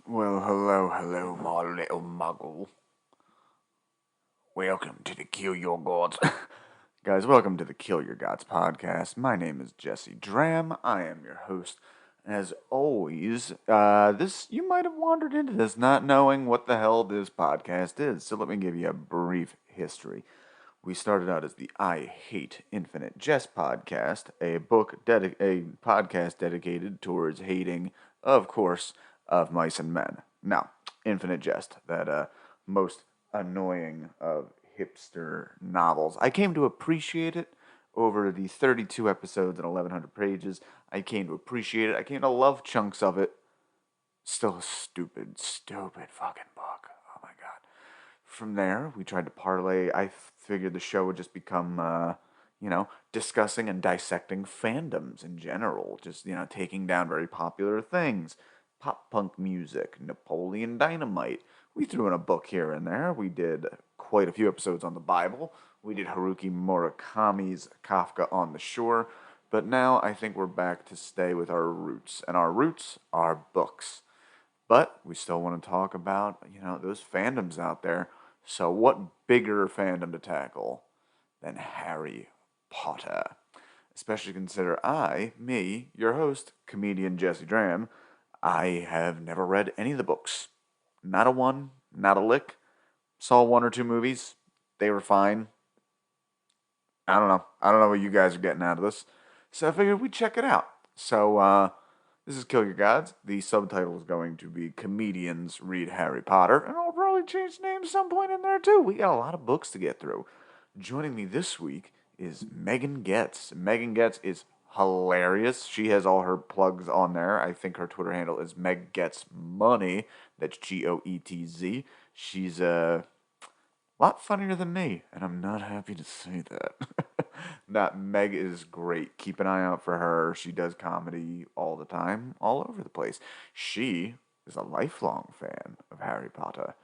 Well, hello, my little muggle. Welcome to the Kill Your Gods. Guys, welcome to the Kill Your Gods podcast. My name is Jesse I am your host. As always, you might have wandered into this not knowing what the hell this podcast is. So let me give you a brief history. We started out as the I Hate Infinite Jest podcast, a podcast dedicated towards hating, of course, of mice and men. Now, Infinite Jest, that most annoying of hipster novels. I came to appreciate it over the 32 episodes and 1,100 pages. I came to appreciate it. I came to love chunks of it. Still a stupid fucking book. Oh my god. From there, we tried to parlay. I figured the show would just become, discussing and dissecting fandoms in general. Just, taking down very popular things. Pop punk music, Napoleon Dynamite. We threw in a book here and there. We did quite a few episodes on the Bible. We did Haruki Murakami's Kafka on the Shore. But now I think we're back to stay with our roots. And our roots are books. But we still want to talk about, those fandoms out there. So what bigger fandom to tackle than Harry Potter? Especially consider your host, comedian Jesse Dram, I have never read any of the books. Not a one, not a lick. Saw one or two movies. They were fine. I don't know. I don't know what you guys are getting out of this. So I figured we'd check it out. So, this is Kill Your Gods. The subtitle is going to be Comedians Read Harry Potter. And I'll probably change names some point in there too. We got a lot of books to get through. Joining me this week is Megan Goetz. Megan Goetz is hilarious. She has all her plugs on there. I think her Twitter handle is Meg Goetz Money. That's Goetz. She's a lot funnier than me, and I'm not happy to say that. That Meg is great. Keep an eye out for her. She does comedy all the time, all over the place. She is a lifelong fan of Harry Potter.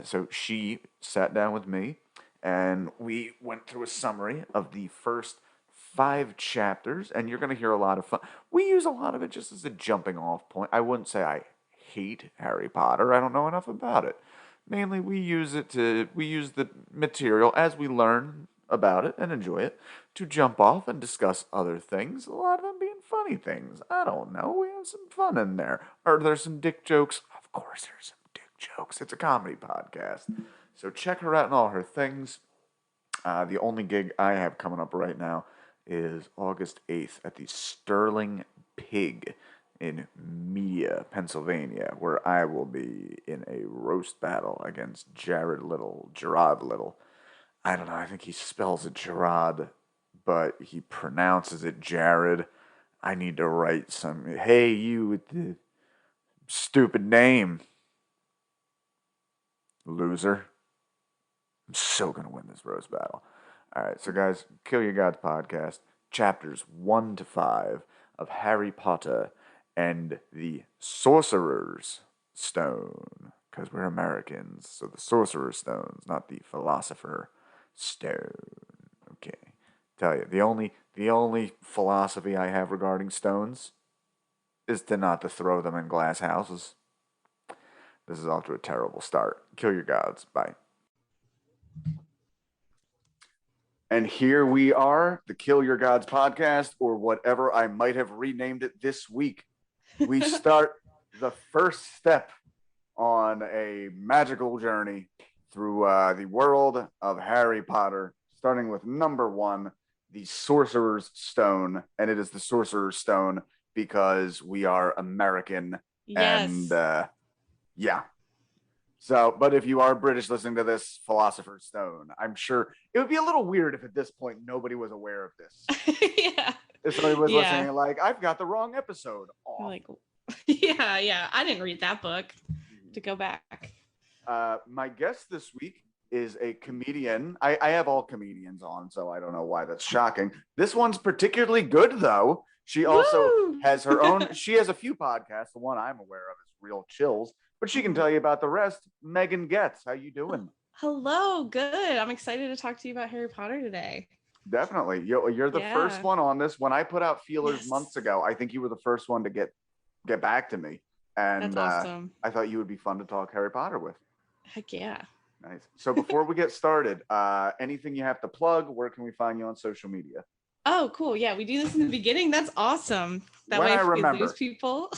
So she sat down with me, and we went through a summary of the first 5 chapters, and you're going to hear a lot of fun. We use a lot of it just as a jumping off point. I wouldn't say I hate Harry Potter. I don't know enough about it. Mainly, we use the material as we learn about it and enjoy it to jump off and discuss other things. A lot of them being funny things. I don't know. We have some fun in there. Are there some dick jokes? Of course, there's some dick jokes. It's a comedy podcast. So check her out and all her things. The only gig I have coming up right now is August 8th at the Sterling Pig in Media, Pennsylvania, where I will be in a roast battle against Gerard Little. I don't know, I think he spells it Gerard, but he pronounces it Jared. I need to write some, hey, you with the stupid name, loser. I'm so going to win this roast battle. All right, so guys, Kill Your Gods podcast, chapters 1-5 of Harry Potter and the Sorcerer's Stone, because we're Americans, so the Sorcerer's Stone's not the Philosopher Stone. Okay, tell you the only philosophy I have regarding stones is to not to throw them in glass houses. This is off to a terrible start. Kill Your Gods. Bye. And here we are, the Kill Your Gods podcast, or whatever I might have renamed it this week. We start the first step on a magical journey through the world of Harry Potter, starting with number 1, the Sorcerer's Stone. And it is the Sorcerer's Stone because we are American. Yes. And yeah. So, but if you are British listening to this, Philosopher's Stone, I'm sure it would be a little weird if at this point nobody was aware of this. Yeah. If somebody was listening, like, I've got the wrong episode off. Like, yeah. I didn't read that book. To go back. My guest this week is a comedian. I have all comedians on, so I don't know why that's shocking. This one's particularly good, though. She also has her own. She has a few podcasts. The one I'm aware of is Real Chills, but she can tell you about the rest. Megan Goetz, how you doing? Hello, good. I'm excited to talk to you about Harry Potter today. Definitely. You're the first one on this. When I put out feelers months ago, I think you were the first one to get back to me. And That's awesome. I thought you would be fun to talk Harry Potter with. Heck yeah. Nice. So before we get started, anything you have to plug? Where can we find you on social media? Oh, cool. Yeah, we do this in the beginning. That's awesome. That When way, I if we lose remember. people,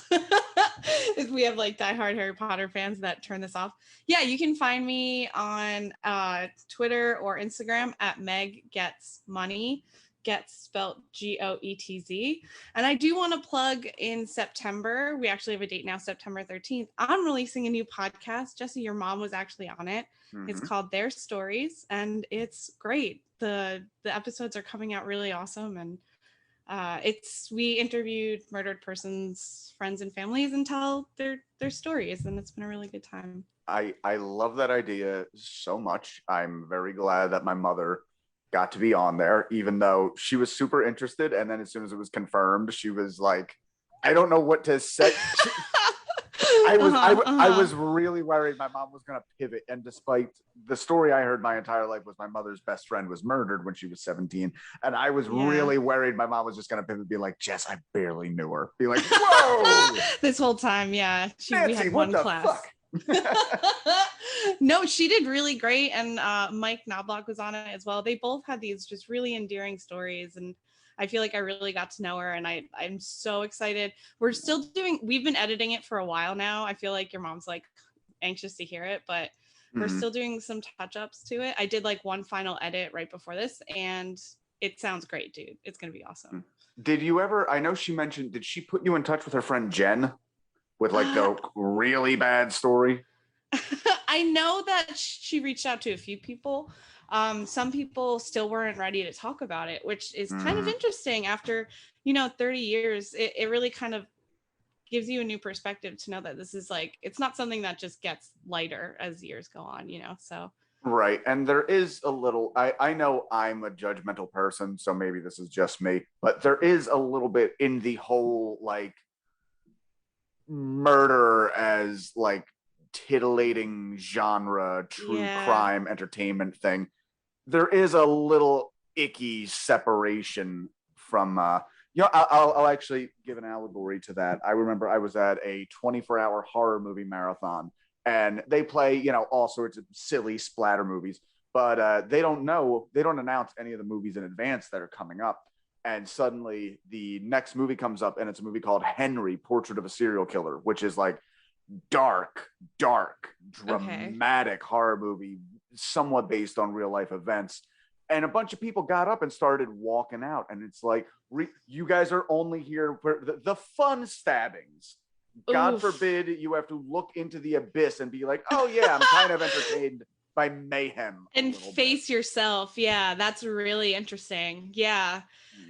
if we have like diehard Harry Potter fans that turn this off. Yeah, you can find me on Twitter or Instagram at Meg Goetz Money. Goetz spelled Goetz. And I do want to plug in September. We actually have a date now, September 13th. I'm releasing a new podcast. Jesse, your mom was actually on it. It's called Their Stories, and it's great. The episodes are coming out really awesome, and we interviewed murdered persons, friends, and families and tell their stories, and it's been a really good time. I love that idea so much. I'm very glad that my mother got to be on there, even though she was super interested. And then as soon as it was confirmed, she was like, I don't know what to say. I was really worried my mom was going to pivot. And despite the story I heard my entire life was my mother's best friend was murdered when she was 17. And I was really worried my mom was just going to pivot and be like, Jess, I barely knew her. Be like, whoa. This whole time, yeah. Nancy, we had one class. No, she did really great. And Mike Knobloch was on it as well. They both had these just really endearing stories. And I feel like I really got to know her, and I'm so excited. We've been editing it for a while now. I feel like your mom's like anxious to hear it, but we're still doing some touch-ups to it. I did like one final edit right before this, and it sounds great, dude. It's going to be awesome. Did you ever, I know she mentioned, did she put you in touch with her friend Jen with like the really bad story? I know that she reached out to a few people. Some people still weren't ready to talk about it, which is kind of interesting. After 30 years, it really kind of gives you a new perspective to know that this is like, it's not something that just gets lighter as years go on, so. Right. And there is a little, I know I'm a judgmental person, so maybe this is just me, but there is a little bit in the whole like murder as like titillating genre, true crime entertainment thing. There is a little icky separation from I'll actually give an allegory to that. I remember I was at a 24-hour horror movie marathon, and they play all sorts of silly splatter movies, but they don't announce any of the movies in advance that are coming up. And suddenly the next movie comes up, and it's a movie called Henry, Portrait of a Serial Killer, which is like dark, dramatic horror movie, somewhat based on real life events. And a bunch of people got up and started walking out. And it's like, you guys are only here for the fun stabbings. God forbid you have to look into the abyss and be like, oh yeah, I'm kind of entertained by mayhem. And face yourself. Yeah, that's really interesting. Yeah.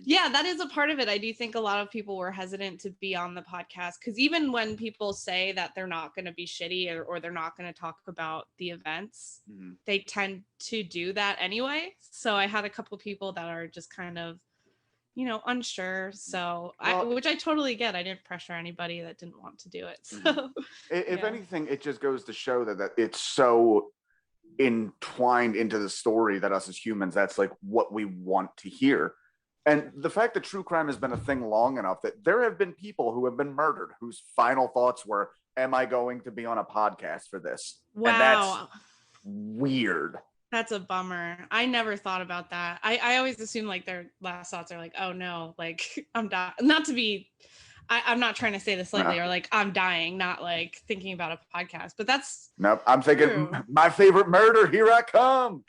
Yeah, that is a part of it. I do think a lot of people were hesitant to be on the podcast because even when people say that they're not going to be shitty or they're not going to talk about the events, they tend to do that anyway. So I had a couple of people that are just kind of, unsure. So, which I totally get. I didn't pressure anybody that didn't want to do it. So, if anything, it just goes to show that it's so entwined into the story that us as humans, that's like what we want to hear. And the fact that true crime has been a thing long enough that there have been people who have been murdered whose final thoughts were, am I going to be on a podcast for this? Wow. And that's weird. That's a bummer. I never thought about that. I always assume like their last thoughts are like, oh no, like I'm dying. Not to be, I'm not trying to say this lightly or like I'm dying, not like thinking about a podcast, but that's nope. I'm thinking my favorite murder, here I come.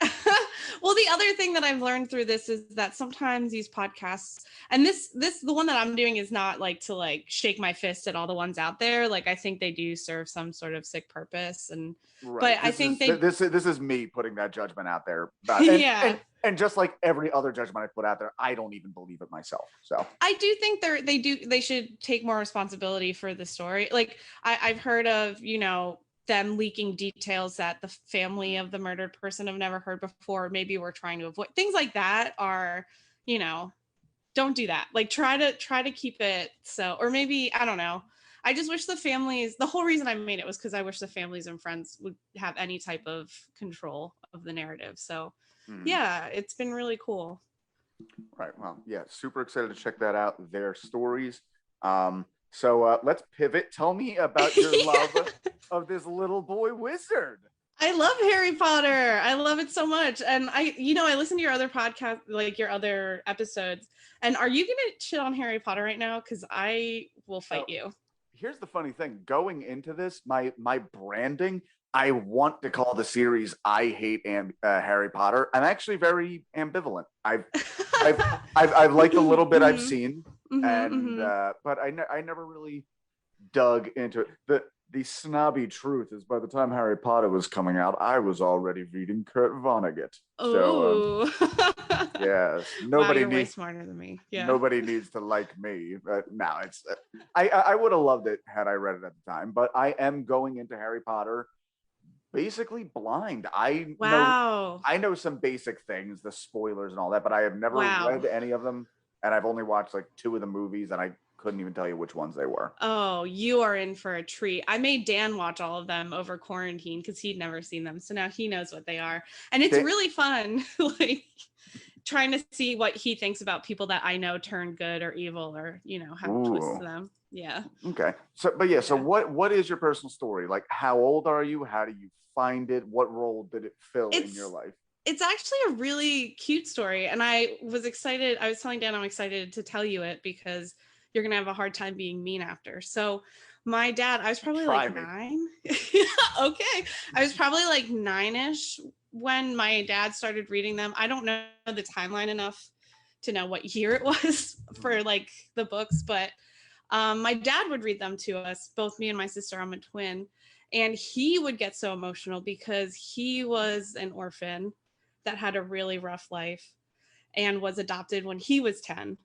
Well, the other thing that I've learned through this is that sometimes these podcasts, and this the one that I'm doing is not like to like shake my fist at all the ones out there. Like I think they do serve some sort of sick purpose, and but I think this is me putting that judgment out there. And just like every other judgment I put out there, I don't even believe it myself. So I do think they should take more responsibility for the story. Like I've heard of them leaking details that the family of the murdered person have never heard before. Maybe we're trying to avoid things like that. Are don't do that. Like try to keep it so, or maybe I don't know. I just wish the families. The whole reason I made it was because I wish the families and friends would have any type of control of the narrative. So yeah, it's been really cool. Right. Well, yeah, super excited to check that out. Their stories. So let's pivot. Tell me about your love of this little boy wizard. I love Harry Potter. I love it so much. And I listen to your other podcast, like your other episodes. And are you going to shit on Harry Potter right now? Because I will fight you. Here's the funny thing. Going into this, my branding, I want to call the series "I Hate Harry Potter." I'm actually very ambivalent. I've liked a little bit I've seen, but I never really dug into it. The snobby truth is, by the time Harry Potter was coming out, I was already reading Kurt Vonnegut. Oh, yes, wow, you're way smarter than me. Yeah, nobody needs to like me. But no, it's I would have loved it had I read it at the time. But I am going into Harry Potter basically blind. I know some basic things, the spoilers and all that, but I have never read any of them, and I've only watched like 2 of the movies, and I couldn't even tell you which ones they were. Oh, you are in for a treat. I made Dan watch all of them over quarantine because he'd never seen them. So now he knows what they are. And it's really fun, like trying to see what he thinks about people that I know turn good or evil or, have twists to them. Yeah. Okay. So what is your personal story? Like, how old are you? How do you find it? What role did it fill in your life? It's actually a really cute story. And I was excited. I was telling Dan I'm excited to tell you it because you're going to have a hard time being mean after. So my dad, I was probably 9. Okay. I was probably like 9-ish when my dad started reading them. I don't know the timeline enough to know what year it was for like the books, but my dad would read them to us, both me and my sister. I'm a twin. And he would get so emotional because he was an orphan that had a really rough life and was adopted when he was 10.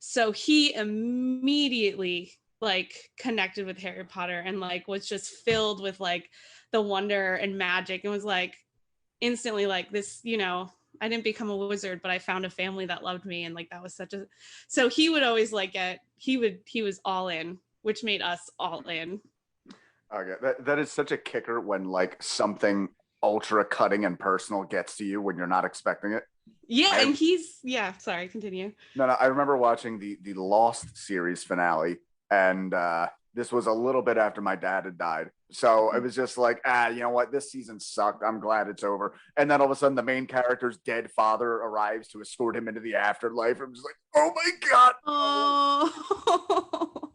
So he immediately like connected with Harry Potter and like was just filled with like the wonder and magic and was like instantly like this, I didn't become a wizard, but I found a family that loved me. And like, that was so he would always like he was all in, which made us all in. Okay. That is such a kicker when like something ultra cutting and personal gets to you when you're not expecting it. Yeah, and sorry, continue. No, I remember watching the Lost series finale, and this was a little bit after my dad had died. So it was just like, you know what? This season sucked. I'm glad it's over. And then all of a sudden, the main character's dead father arrives to escort him into the afterlife. I'm just like, oh my God. Oh.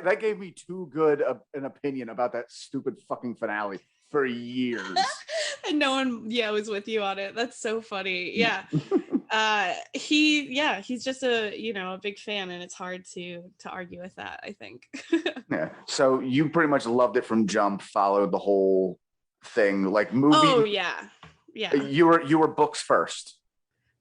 That gave me too good an opinion about that stupid fucking finale for years. And no one was with you on it. That's so funny. Yeah. He's just a big fan, and it's hard to argue with that, I think. Yeah. So you pretty much loved it from jump, followed the whole thing, like movie. Oh yeah. You were books first.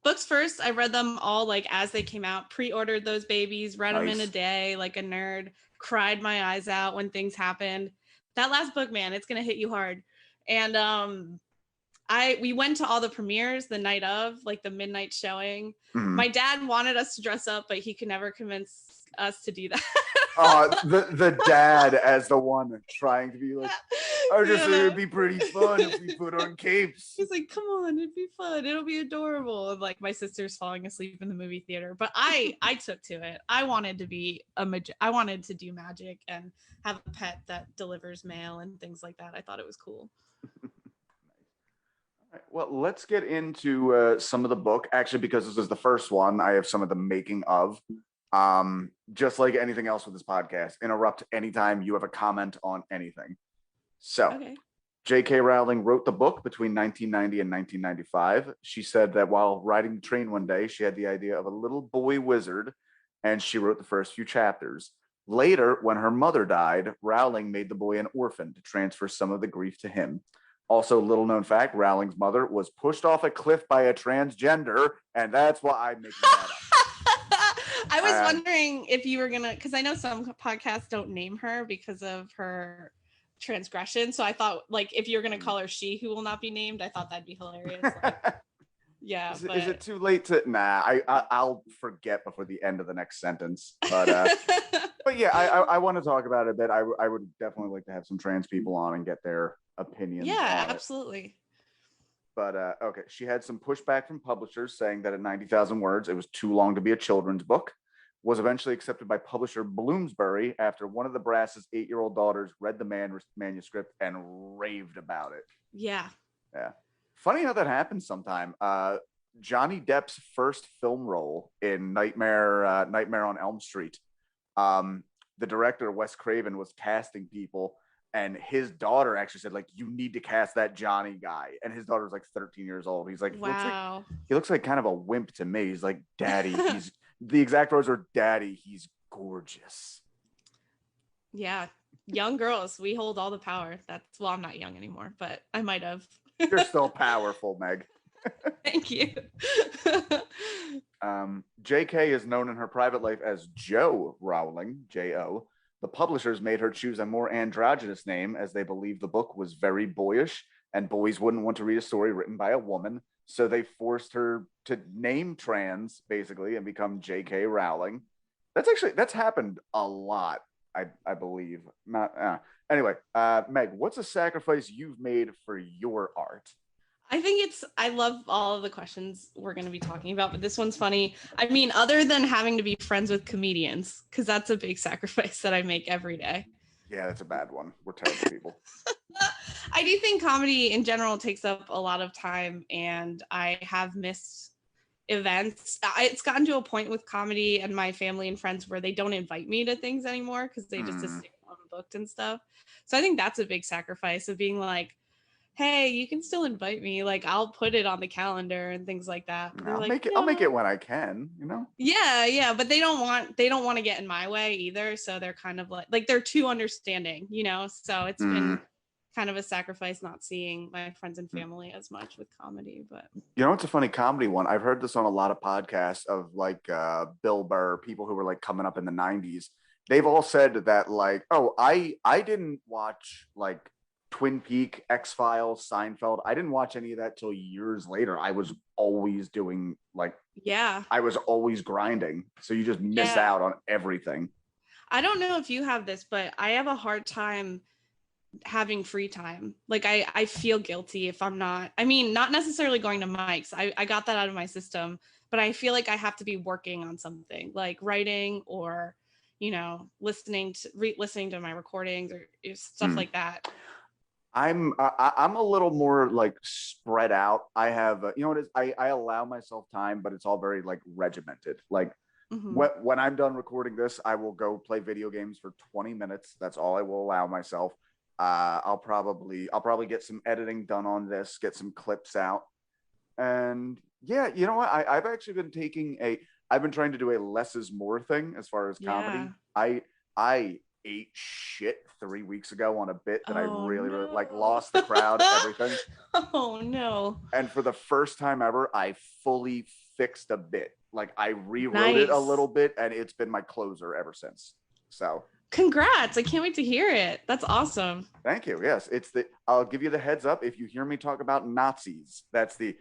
Books first. I read them all like as they came out, pre-ordered those babies, read them in a day like a nerd, cried my eyes out when things happened. That last book, man, it's gonna hit you hard. And we went to all the premieres the night of, like the midnight showing. Mm-hmm. My dad wanted us to dress up, but he could never convince us to do that. The dad as the one trying to be like, I just think it'd be pretty fun if we put on capes. He's like, come on, it'd be fun. It'll be adorable. And like my sister's falling asleep in the movie theater. But I took to it. I wanted to be I wanted to do magic and have a pet that delivers mail and things like that. I thought it was cool. Well, let's get into some of the book. Actually, because this is the first one, I have some of the making of. Just like anything else with this podcast, interrupt anytime you have a comment on anything. So, J.K. Rowling wrote the book between 1990 and 1995. She said that while riding the train one day, she had the idea of a little boy wizard, and she wrote the first few chapters. Later, when her mother died, Rowling made the boy an orphan to transfer some of the grief to him. Also, little known fact, Rowling's mother was pushed off a cliff by a transgender, and that's why I'm making that up. I was wondering if you were gonna, because I know some podcasts don't name her because of her transgression. So I thought, like, if you're gonna call her she who will not be named, I thought that'd be hilarious. Like, yeah. Is it too late to? Nah, I'll forget before the end of the next sentence. But but yeah, I want to talk about it a bit. I would definitely like to have some trans people on and get their opinions. Yeah, absolutely. But okay, she had some pushback from publishers saying that at 90,000 words, it was too long to be a children's book. was eventually accepted by publisher Bloomsbury after one of the Brass's 8-year-old daughters read the manuscript and raved about it. Yeah. Yeah. Funny how that happens sometime. Johnny Depp's first film role in Nightmare on Elm Street, the director, Wes Craven, was casting people, and his daughter actually said, like, you need to cast that Johnny guy. And his daughter was like 13 years old. He's like, wow. He looks like kind of a wimp to me. He's like, Daddy, the exact words are, Daddy, he's gorgeous. Yeah. Young girls, we hold all the power. Well, I'm not young anymore, but I might have. You're still powerful, Meg. Thank you. J.K. is known in her private life as Jo Rowling, J.O. The publishers made her choose a more androgynous name as they believed the book was very boyish and boys wouldn't want to read a story written by a woman. So they forced her to name trans, basically, and become J.K. Rowling. That's happened a lot, I believe. Anyway, Meg, what's a sacrifice you've made for your art? I love all of the questions we're going to be talking about, but this one's funny. I mean, other than having to be friends with comedians, because that's a big sacrifice that I make every day. Yeah, that's a bad one. We're terrible people. I do think comedy in general takes up a lot of time, and I have missed events. It's gotten to a point with comedy and my family and friends where they don't invite me to things anymore because they just assume I'm booked and stuff. So I think that's a big sacrifice of being like, hey, you can still invite me. Like, I'll put it on the calendar and things like that. I'll make it when I can, you know? Yeah. But they don't want to get in my way either. So they're kind of like they're too understanding, you know? So it's been kind of a sacrifice not seeing my friends and family as much with comedy. But you know, it's a funny comedy one. I've heard this on a lot of podcasts of like Bill Burr, people who were like coming up in the 90s. They've all said that like, oh, I didn't watch like Twin Peaks, X-Files, Seinfeld. I didn't watch any of that till years later. I was always doing I was always grinding. So you just miss out on everything. I don't know if you have this, but I have a hard time having free time. Like I feel guilty if I'm not, I mean, not necessarily going to mics. I got that out of my system, but I feel like I have to be working on something like writing or, you know, listening to my recordings or stuff like that. I'm a little more like spread out. I have, you know what it is? I allow myself time, but it's all very like regimented. Like when I'm done recording this, I will go play video games for 20 minutes. That's all I will allow myself. I'll probably get some editing done on this, get some clips out. And yeah, you know what? I've actually been I've been trying to do a less is more thing as far as comedy. I ate shit 3 weeks ago on a bit that I really like, lost the crowd, everything. Oh no. And for the first time ever, I fully fixed a bit. Like I rewrote it a little bit and it's been my closer ever since. So congrats. I can't wait to hear it. That's awesome. Thank you. Yes, I'll give you the heads up. If you hear me talk about Nazis, that's the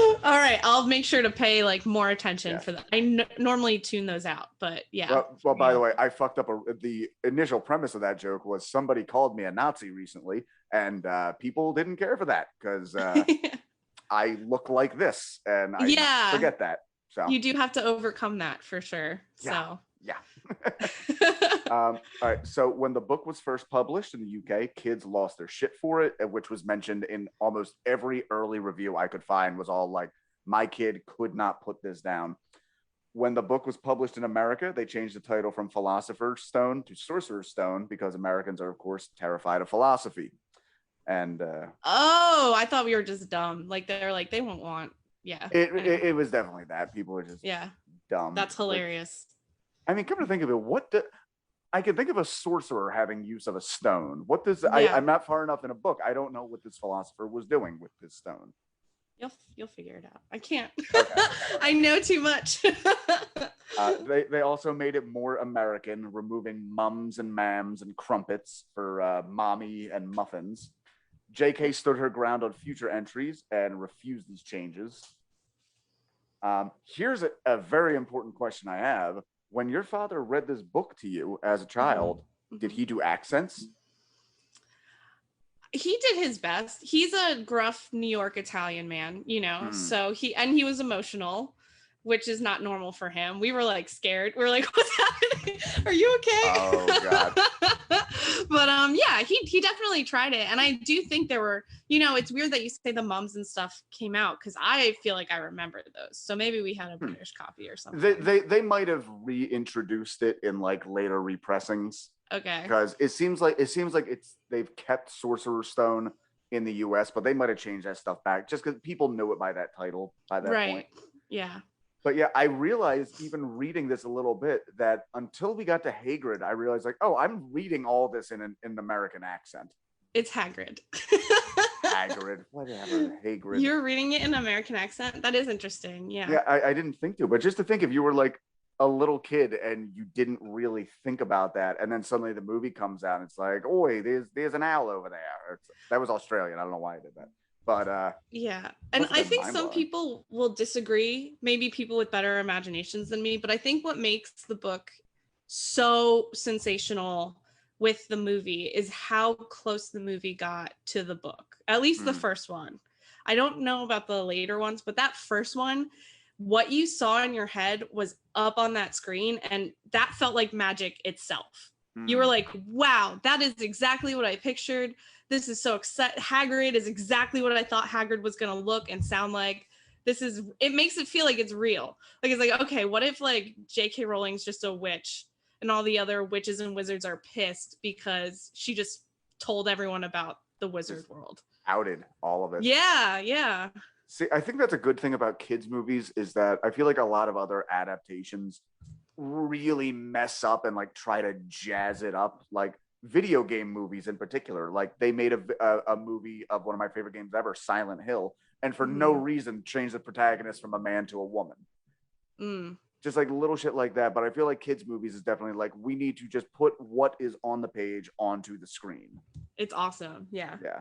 all right, I'll make sure to pay like more attention for that. I normally tune those out, but yeah. Well, by the way, I fucked up. The initial premise of that joke was somebody called me a Nazi recently, and people didn't care for that because I look like this, and I forget that. So you do have to overcome that for sure. So yeah. All right. So when the book was first published in the UK, kids lost their shit for it, which was mentioned in almost every early review I could find. Was all like, my kid could not put this down. When the book was published in America, they changed the title from Philosopher's Stone to Sorcerer's Stone because Americans are, of course, terrified of philosophy. And I thought we were just dumb. Like they're like they won't want. Yeah. It was definitely that. People were just dumb. That's hilarious. I mean, come to think of it, I can think of a sorcerer having use of a stone. What does I'm not far enough in a book. I don't know what this philosopher was doing with this stone. You'll figure it out. I can't. Okay. I know too much. They also made it more American, removing mums and mams and crumpets for mommy and muffins. J.K. stood her ground on future entries and refused these changes. Here's a very important question I have. When your father read this book to you as a child, did he do accents? He did his best. He's a gruff New York Italian man, you know, so he was emotional which is not normal for him. We were like scared. We were like, what's happening? Are you okay? Oh God. But yeah, he definitely tried it. And I do think there were, it's weird that you say the mums and stuff came out, because I feel like I remember those. So maybe we had a British copy or something. They might have reintroduced it in like later repressings. Okay. Because it seems like they've kept Sorcerer's Stone in the US, but they might have changed that stuff back just because people knew it by that title by that point. Yeah. But yeah, I realized even reading this a little bit that until we got to Hagrid, I realized like, oh, I'm reading all this in an American accent. It's Hagrid. Hagrid, whatever, Hagrid. You're reading it in an American accent? That is interesting. Yeah. Yeah, I didn't think to, but just to think if you were like a little kid and you didn't really think about that, and then suddenly the movie comes out and it's like, oi, there's an owl over there. That was Australian. I don't know why I did that. But yeah, and I think some people will disagree, maybe people with better imaginations than me, but I think what makes the book so sensational with the movie is how close the movie got to the book, at least the first one. I don't know about the later ones, but that first one, what you saw in your head was up on that screen, and that felt like magic itself. You were like, wow, that is exactly what I pictured. This is so exciting. Hagrid is exactly what I thought Hagrid was going to look and sound like. It makes it feel like it's real. Like, it's like, okay, what if like J.K. Rowling's just a witch and all the other witches and wizards are pissed because she just told everyone about the wizard world. Outed all of it. Yeah, yeah. See, I think that's a good thing about kids' movies is that I feel like a lot of other adaptations really mess up and like try to jazz it up, like video game movies in particular. Like they made a movie of one of my favorite games ever, Silent Hill, and for no reason changed the protagonist from a man to a woman. Just like little shit like that. But I feel like kids' movies is definitely like, we need to just put what is on the page onto the screen. It's awesome. Yeah. Yeah.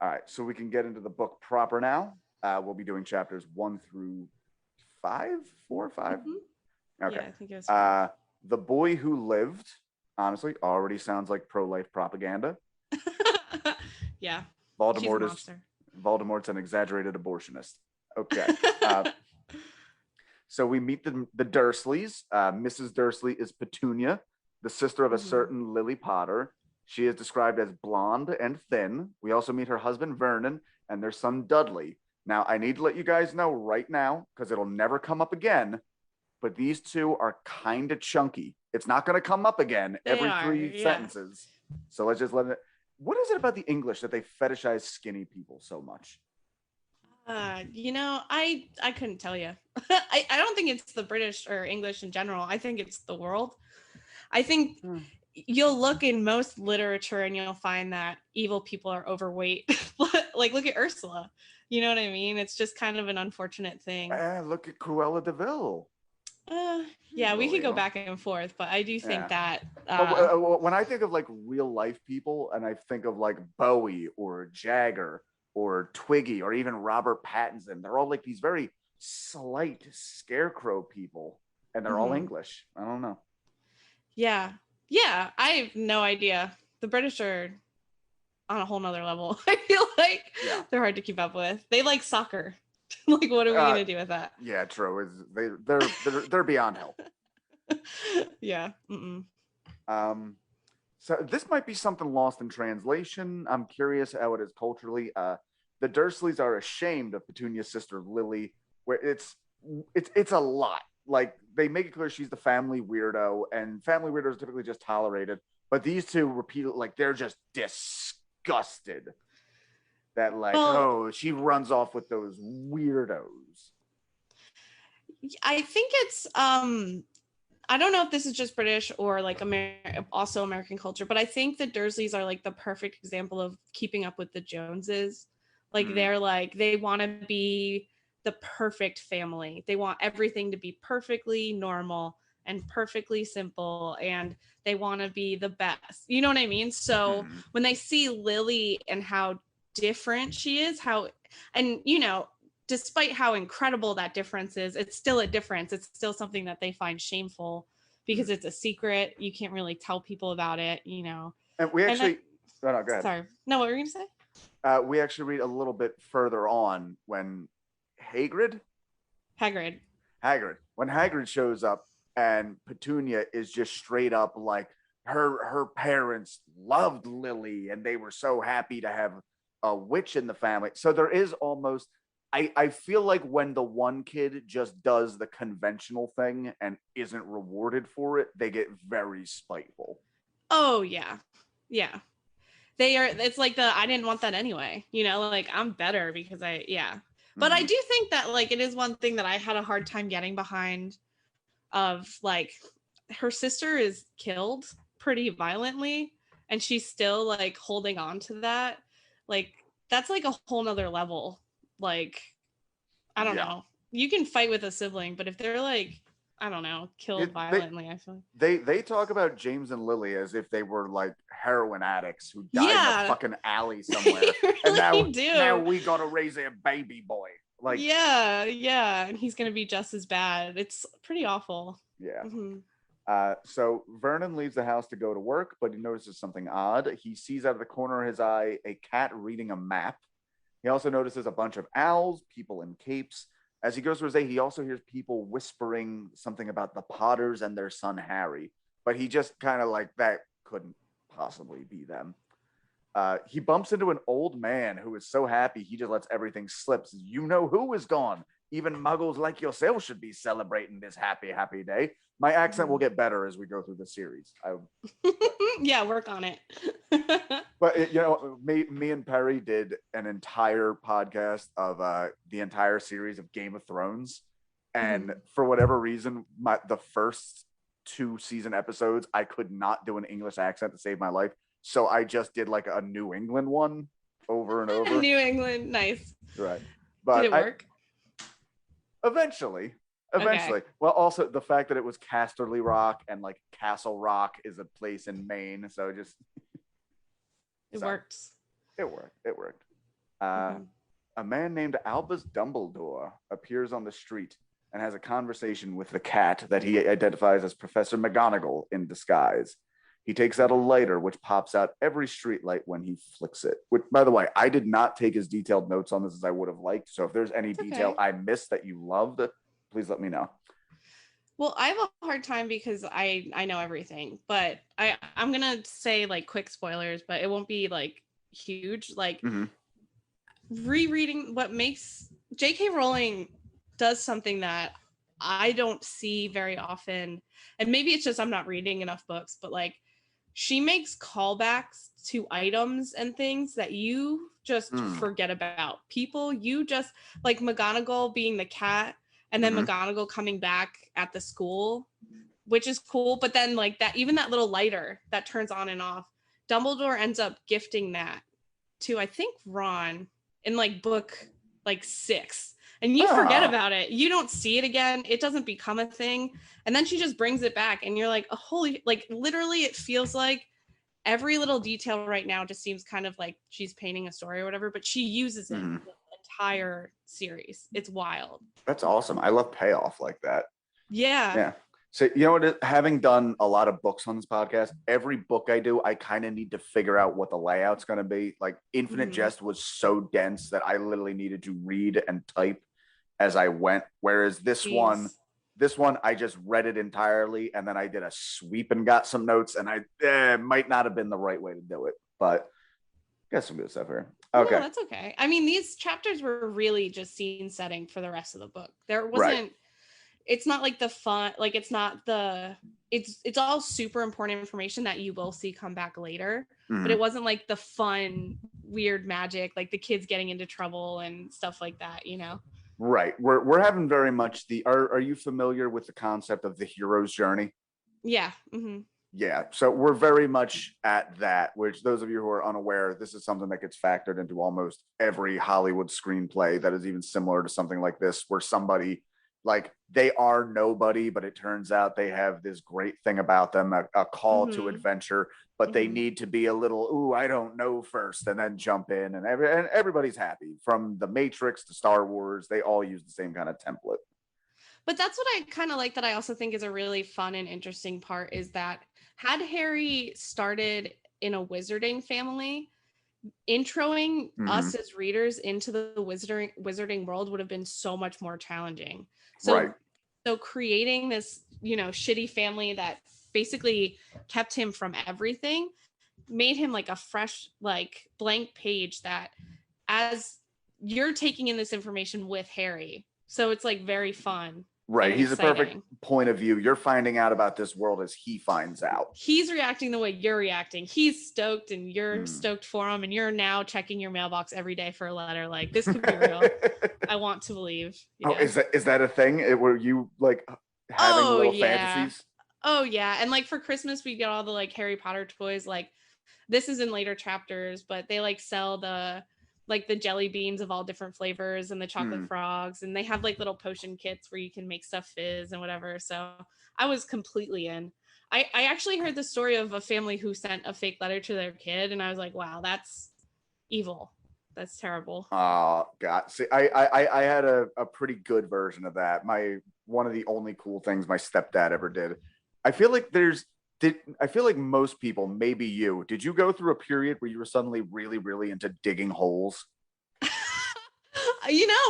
All right, so we can get into the book proper now. We'll be doing chapters 1 through 5, 4 or 5. Okay. Yeah, I think it was The Boy Who Lived, honestly, already sounds like pro-life propaganda. Yeah. Voldemort's an exaggerated abortionist. Okay. So we meet the Dursleys. Mrs. Dursley is Petunia, the sister of a certain Lily Potter. She is described as blonde and thin. We also meet her husband, Vernon, and their son, Dudley. Now, I need to let you guys know right now, because it'll never come up again, but these two are kind of chunky. It's not going to come up again every 3 sentences. So let's just let it. What is it about the English that they fetishize skinny people so much? I couldn't tell you. I don't think it's the British or English in general. I think it's the world. I think you'll look in most literature and you'll find that evil people are overweight. Like, look at Ursula. You know what I mean? It's just kind of an unfortunate thing. Look at Cruella de Vil. Yeah, we could go back and forth, but I do think that when I think of like real life people, and I think of like Bowie or Jagger or Twiggy or even Robert Pattinson, they're all like these very slight scarecrow people, and they're all English. I don't know. Yeah, I have no idea. The British are on a whole nother level. I feel like they're hard to keep up with. They like soccer. Like, what are we gonna do with that? Yeah, true. They're beyond help. Yeah. So this might be something lost in translation. I'm curious how it is culturally. The Dursleys are ashamed of Petunia's sister Lily, where it's a lot. Like, they make it clear she's the family weirdo, and family weirdos are typically just tolerated. But these two repeatedly, like, they're just disgusted that, like, she runs off with those weirdos. I think it's I don't know if this is just British or like also American culture, but I think the Dursleys are like the perfect example of keeping up with the Joneses. Like, they're like, they want to be the perfect family. They want everything to be perfectly normal and perfectly simple, and they want to be the best. You know what I mean? So when they see Lily and how different she is, despite how incredible that difference is, it's still a difference. It's still something that they find shameful because it's a secret. You can't really tell people about it, And we actually, go ahead. Sorry. No, what were you going to say? We actually read a little bit further on when Hagrid Hagrid. When Hagrid shows up and Petunia is just straight up like her parents loved Lily and they were so happy to have a witch in the family. So there is almost I feel like when the one kid just does the conventional thing and isn't rewarded for it, they get very spiteful. Oh yeah. Yeah. They are, it's like the I didn't want that anyway, you know, like I'm better because yeah. But I do think that like it is one thing that I had a hard time getting behind of like her sister is killed pretty violently and she's still like holding on to that. Like that's like a whole nother level. Like, I don't know. You can fight with a sibling, but if they're like, I don't know, killed violently, I feel like they talk about James and Lily as if they were like heroin addicts who died in a fucking alley somewhere. Really and now we gotta raise a baby boy. Like yeah, and he's gonna be just as bad. It's pretty awful. Yeah. So Vernon leaves the house to go to work, but he notices something odd. He sees out of the corner of his eye a cat reading a map. He also notices a bunch of owls, people in capes. As he goes through his day, he also hears people whispering something about the Potters and their son Harry, but he just kind of like, that couldn't possibly be them. He bumps into an old man who is so happy he just lets everything slip. Says, "You know who is gone? Even muggles like yourself should be celebrating this happy, happy day." My accent will get better as we go through the series. Yeah, work on it. But you know, me and Perry did an entire podcast of the entire series of Game of Thrones, and for whatever reason, the first 2 season episodes, I could not do an English accent to save my life. So I just did like a New England one over and over. New England, nice. Right. But did it work? Eventually. Okay. Well, also the fact that it was Casterly Rock and like Castle Rock is a place in Maine. So just. It works. It worked. A man named Albus Dumbledore appears on the street and has a conversation with the cat that he identifies as Professor McGonagall in disguise. He takes out a lighter, which pops out every streetlight when he flicks it. Which, by the way, I did not take as detailed notes on this as I would have liked. So if there's any detail I missed that you loved, please let me know. Well, I have a hard time because I know everything, but I'm going to say like quick spoilers, but it won't be like huge. Like rereading what makes J.K. Rowling does something that I don't see very often. And maybe it's just I'm not reading enough books, but like she makes callbacks to items and things that you just forget about. People, you just like McGonagall being the cat and then McGonagall coming back at the school, which is cool. But then like that, even that little lighter that turns on and off, Dumbledore ends up gifting that to, I think, Ron in like book like 6. And you forget about it. You don't see it again. It doesn't become a thing. And then she just brings it back and you're like, oh, holy, like literally it feels like every little detail right now just seems kind of like she's painting a story or whatever, but she uses it in the entire series. It's wild. That's awesome. I love payoff like that. Yeah. So, you know what, having done a lot of books on this podcast, every book I do, I kind of need to figure out what the layout's going to be. Like Infinite Jest was so dense that I literally needed to read and type as I went. Whereas this one, I just read it entirely and then I did a sweep and got some notes, and I might not have been the right way to do it, but got some good stuff here. Okay. No, that's okay. I mean, these chapters were really just scene setting for the rest of the book. There wasn't, it's not like the fun, like it's not the, it's all super important information that you will see come back later, but it wasn't like the fun, weird magic, like the kids getting into trouble and stuff like that, you know? Right. We're having very much are you familiar with the concept of the hero's journey? Yeah. Yeah. So we're very much at that, which those of you who are unaware, this is something that gets factored into almost every Hollywood screenplay that is even similar to something like this, where somebody like they are nobody, but it turns out they have this great thing about them, a call to adventure, but they need to be a little, ooh, I don't know first, and then jump in, and everybody's happy. From The Matrix to Star Wars, they all use the same kind of template. But that's what I kind of like, that I also think is a really fun and interesting part, is that had Harry started in a wizarding family, introing us as readers into the wizarding world would have been so much more challenging. So So creating this, shitty family that basically kept him from everything made him like a fresh, like blank page that as you're taking in this information with Harry. So it's like very fun. Right. He's exciting. a perfect point of view. You're finding out about this world as he finds out. He's reacting the way you're reacting. He's stoked and you're stoked for him. And you're now checking your mailbox every day for a letter. Like, this could be real. I want to believe. Yeah. Oh, is that a thing? Were you like having little fantasies? Oh, yeah. And like for Christmas, we get all the like Harry Potter toys. Like, this is in later chapters, but they like sell the jelly beans of all different flavors and the chocolate frogs, and they have like little potion kits where you can make stuff fizz and whatever. So I was completely in. I actually heard the story of a family who sent a fake letter to their kid, and I was like, wow, that's evil. That's terrible. Oh God. See, I had a pretty good version of that. One of the only cool things my stepdad ever did. I feel like most people, maybe you, did you go through a period where you were suddenly really, really into digging holes?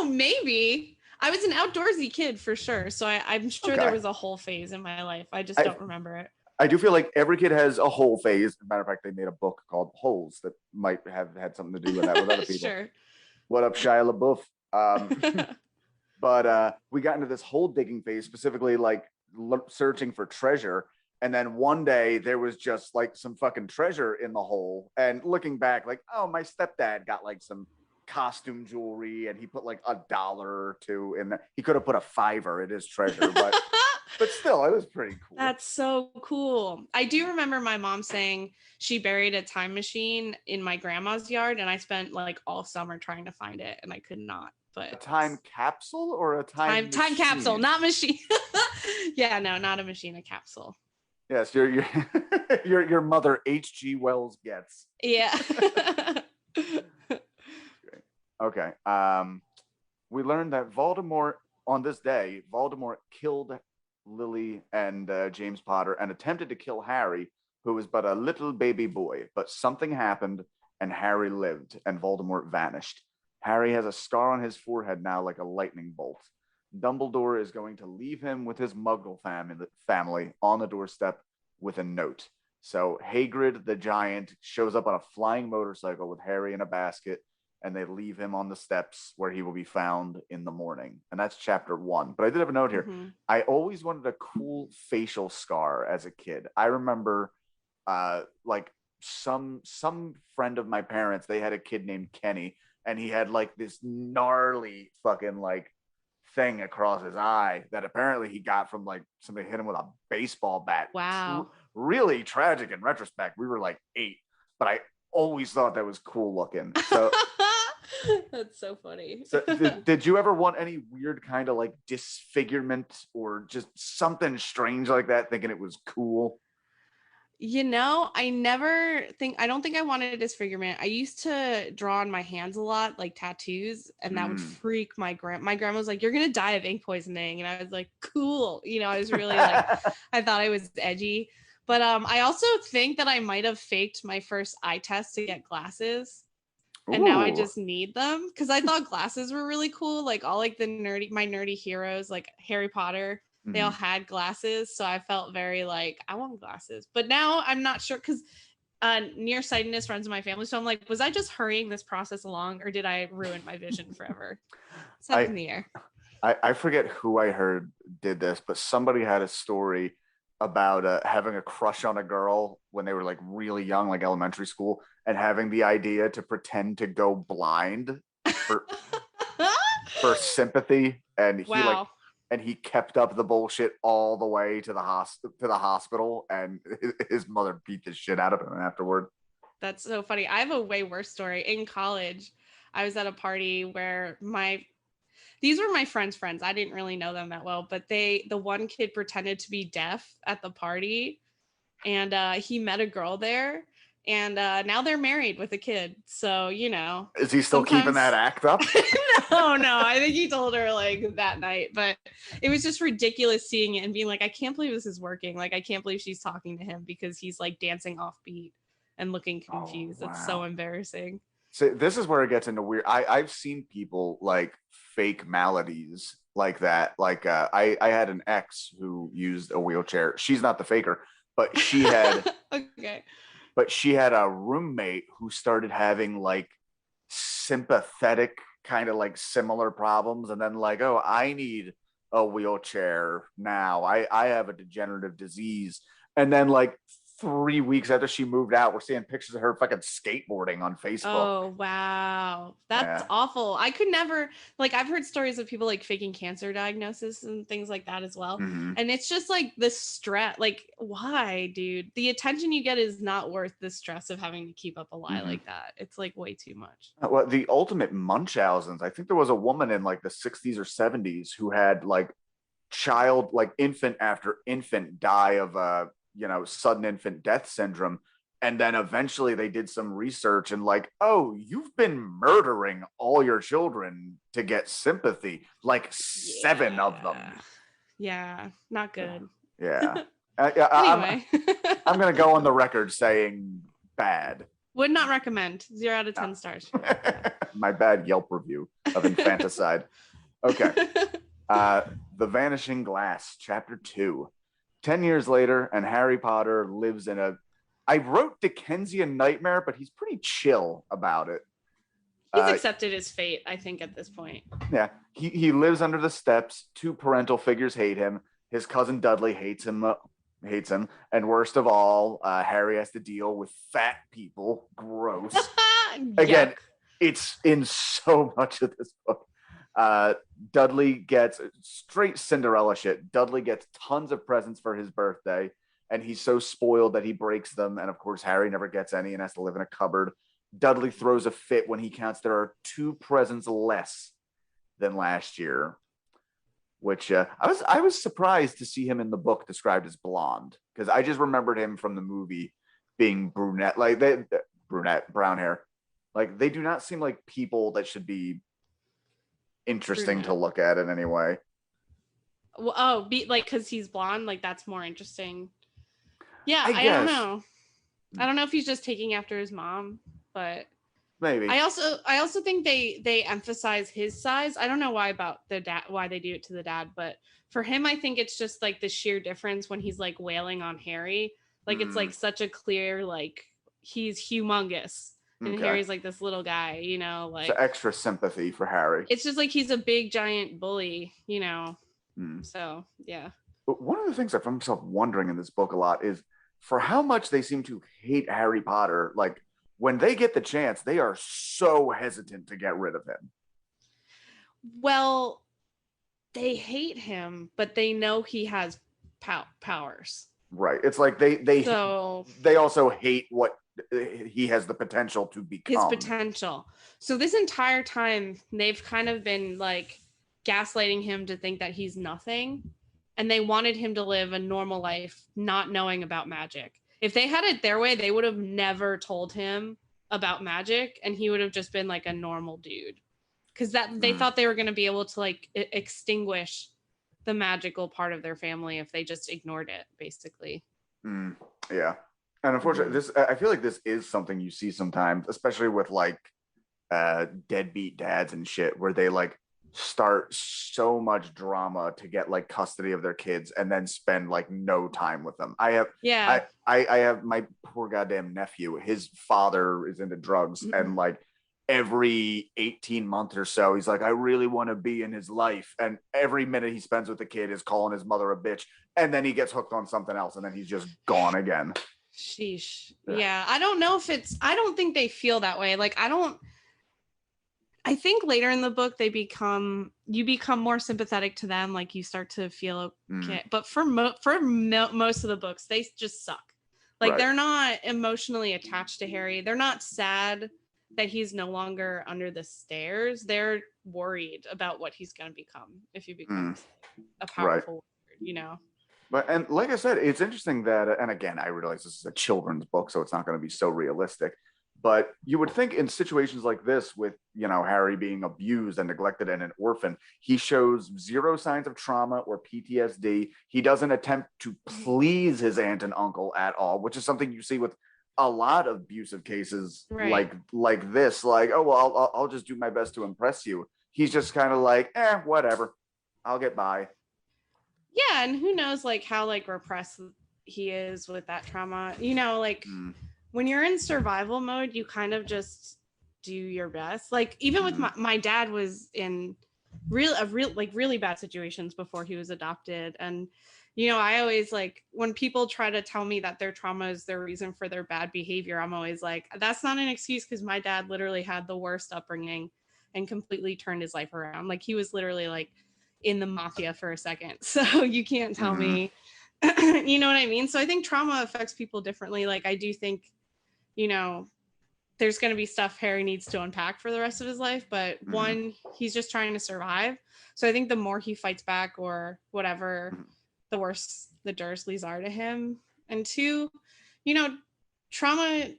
Maybe. I was an outdoorsy kid for sure. So I'm sure there was a hole phase in my life. I just don't remember it. I do feel like every kid has a hole phase. As a matter of fact, they made a book called Holes that might have had something to do with that with other people. Sure. What up, Shia LaBeouf? But we got into this hole digging phase, specifically like searching for treasure. And then one day there was just like some fucking treasure in the hole. And looking back, like, oh, my stepdad got like some costume jewelry and he put like $1 or $2 in there. He could have put a $5 in his treasure, but still, it was pretty cool. That's so cool. I do remember my mom saying she buried a time machine in my grandma's yard, and I spent like all summer trying to find it, and I could not. But a time capsule or a time capsule, not machine. Yeah, no, not a machine, a capsule. Yes, your mother H.G. Wells gets. Yeah. Okay. We learned that on this day, Voldemort killed Lily and James Potter and attempted to kill Harry, who was but a little baby boy. But something happened and Harry lived and Voldemort vanished. Harry has a scar on his forehead now like a lightning bolt. Dumbledore is going to leave him with his Muggle family on the doorstep with a note. So Hagrid the giant shows up on a flying motorcycle with Harry in a basket, and they leave him on the steps where he will be found in the morning. And that's chapter 1. But I did have a note here. I always wanted a cool facial scar as a kid. I remember like some friend of my parents, they had a kid named Kenny, and he had like this gnarly fucking like thing across his eye that apparently he got from like somebody hit him with a baseball bat. Wow. Really tragic in retrospect. We were like 8, but I always thought that was cool looking. So that's so funny. So did you ever want any weird kind of like disfigurement or just something strange like that, thinking it was cool? I don't think I wanted a disfigurement. I used to draw on my hands a lot, like tattoos, and that would freak my grandma. My grandma was like, "You're gonna die of ink poisoning," and I was like, "Cool." I was really like, I thought I was edgy. But I also think that I might have faked my first eye test to get glasses. And now I just need them because I thought glasses were really cool. Like all like my nerdy heroes, like Harry Potter, they all had glasses. So I felt very like, I want glasses. But now I'm not sure because nearsightedness runs in my family. So I'm like, was I just hurrying this process along or did I ruin my vision forever? It's up in the air. I forget who I heard did this, but somebody had a story about having a crush on a girl when they were like really young, like elementary school, and having the idea to pretend to go blind for sympathy. And he kept up the bullshit all the way to the hospital, and his mother beat the shit out of him afterward. That's so funny. I have a way worse story. In college, I was at a party where these were my friends' friends. I didn't really know them that well, but the one kid pretended to be deaf at the party, and he met a girl there, and now they're married with a kid. So, Is he still keeping that act up? No. I think he told her like that night, but it was just ridiculous seeing it and being like, I can't believe this is working. Like, I can't believe she's talking to him because he's like dancing off beat and looking confused. Oh, wow. It's so embarrassing. So this is where it gets into weird. I've seen people like fake maladies like that. Like I had an ex who used a wheelchair. She's not the faker, but she had Okay. but she had a roommate who started having like sympathetic kind of like similar problems, and then like, oh, I need a wheelchair now. I have a degenerative disease. And then like 3 weeks after she moved out, we're seeing pictures of her fucking skateboarding on Facebook. Oh, wow. That's Yeah. awful. I could never, like, I've heard stories of people like faking cancer diagnosis and things like that as well. Mm-hmm. And it's just like the stress. Like, why, dude? The attention you get is not worth the stress of having to keep up a lie like that. It's like way too much. Well, the ultimate Munchausen's. I think there was a woman in like the 60s or 70s who had like child, like infant after infant die of sudden infant death syndrome. And then eventually they did some research and like, oh, you've been murdering all your children to get sympathy, like 7 of them. Yeah, not good. Yeah. Anyway. I'm going to go on the record saying bad. Would not recommend. 0 out of 10 stars. My bad Yelp review of infanticide. Okay. The Vanishing Glass, Chapter 2. 10 years later, and Harry Potter lives in a... I wrote Dickensian nightmare, but he's pretty chill about it. He's accepted his fate, I think, at this point. Yeah. He lives under the steps. 2 parental figures hate him. His cousin Dudley hates him. And worst of all, Harry has to deal with fat people. Gross. Again, it's in so much of this book. Dudley gets straight Cinderella shit. Dudley gets tons of presents for his birthday, and he's so spoiled that he breaks them. And of course, Harry never gets any and has to live in a cupboard. Dudley throws a fit when he counts there are 2 presents less than last year, which I was surprised to see him in the book described as blonde, because I just remembered him from the movie being brunette, like brown hair. Like, they do not seem like people that should be interesting to look at in any way. Well, because he's blonde, like that's more interesting. Yeah, I don't know. I don't know if he's just taking after his mom, but maybe. I also think they emphasize his size. I don't know why about the dad, why they do it to the dad, but for him, I think it's just like the sheer difference when he's like wailing on Harry. Like it's like such a clear, like he's humongous. And Harry's like this little guy, like so extra sympathy for Harry. It's just like he's a big giant bully, So yeah. But one of the things I find myself wondering in this book a lot is for how much they seem to hate Harry Potter. Like when they get the chance, they are so hesitant to get rid of him. Well, they hate him, but they know he has powers. Right. It's like they also hate what he has the potential to become. His potential. So this entire time, they've kind of been like gaslighting him to think that he's nothing. And they wanted him to live a normal life, not knowing about magic. If they had it their way, they would have never told him about magic. And he would have just been like a normal dude. Because they thought they were going to be able to like extinguish the magical part of their family if they just ignored it, basically. Yeah. And unfortunately, I feel like this is something you see sometimes, especially with like deadbeat dads and shit, where they like start so much drama to get like custody of their kids and then spend like no time with them. I have my poor goddamn nephew. His father is into drugs, and like every 18 months or so, he's like, I really want to be in his life. And every minute he spends with the kid is calling his mother a bitch. And then he gets hooked on something else, and then he's just gone again. Sheesh. Yeah. I don't know if I don't think they feel that way. Like, I think later in the book, you become more sympathetic to them. Like you start to feel okay. But for most of the books, they just suck. Like They're not emotionally attached to Harry. They're not sad that he's no longer under the stairs. They're worried about what he's going to become if he becomes a powerful wizard, But, and like I said, it's interesting that, and again, I realize this is a children's book, so it's not going to be so realistic, but you would think in situations like this with, Harry being abused and neglected and an orphan, he shows 0 signs of trauma or PTSD. He doesn't attempt to please his aunt and uncle at all, which is something you see with a lot of abusive cases like this. Like, oh, well, I'll just do my best to impress you. He's just kind of like, whatever. I'll get by. Yeah, and who knows like how like repressed he is with that trauma. You know, like when you're in survival mode, you kind of just do your best. Like even with my dad was in really bad situations before he was adopted. And you know, I always like when people try to tell me that their trauma is their reason for their bad behavior, I'm always like, that's not an excuse, because my dad literally had the worst upbringing and completely turned his life around. Like he was literally like in the mafia for a second. So you can't tell me, you know what I mean? So I think trauma affects people differently. Like I do think, you know, there's going to be stuff Harry needs to unpack for the rest of his life, but one, he's just trying to survive. So I think the more he fights back or whatever, the worse the Dursleys are to him. And two, you know, trauma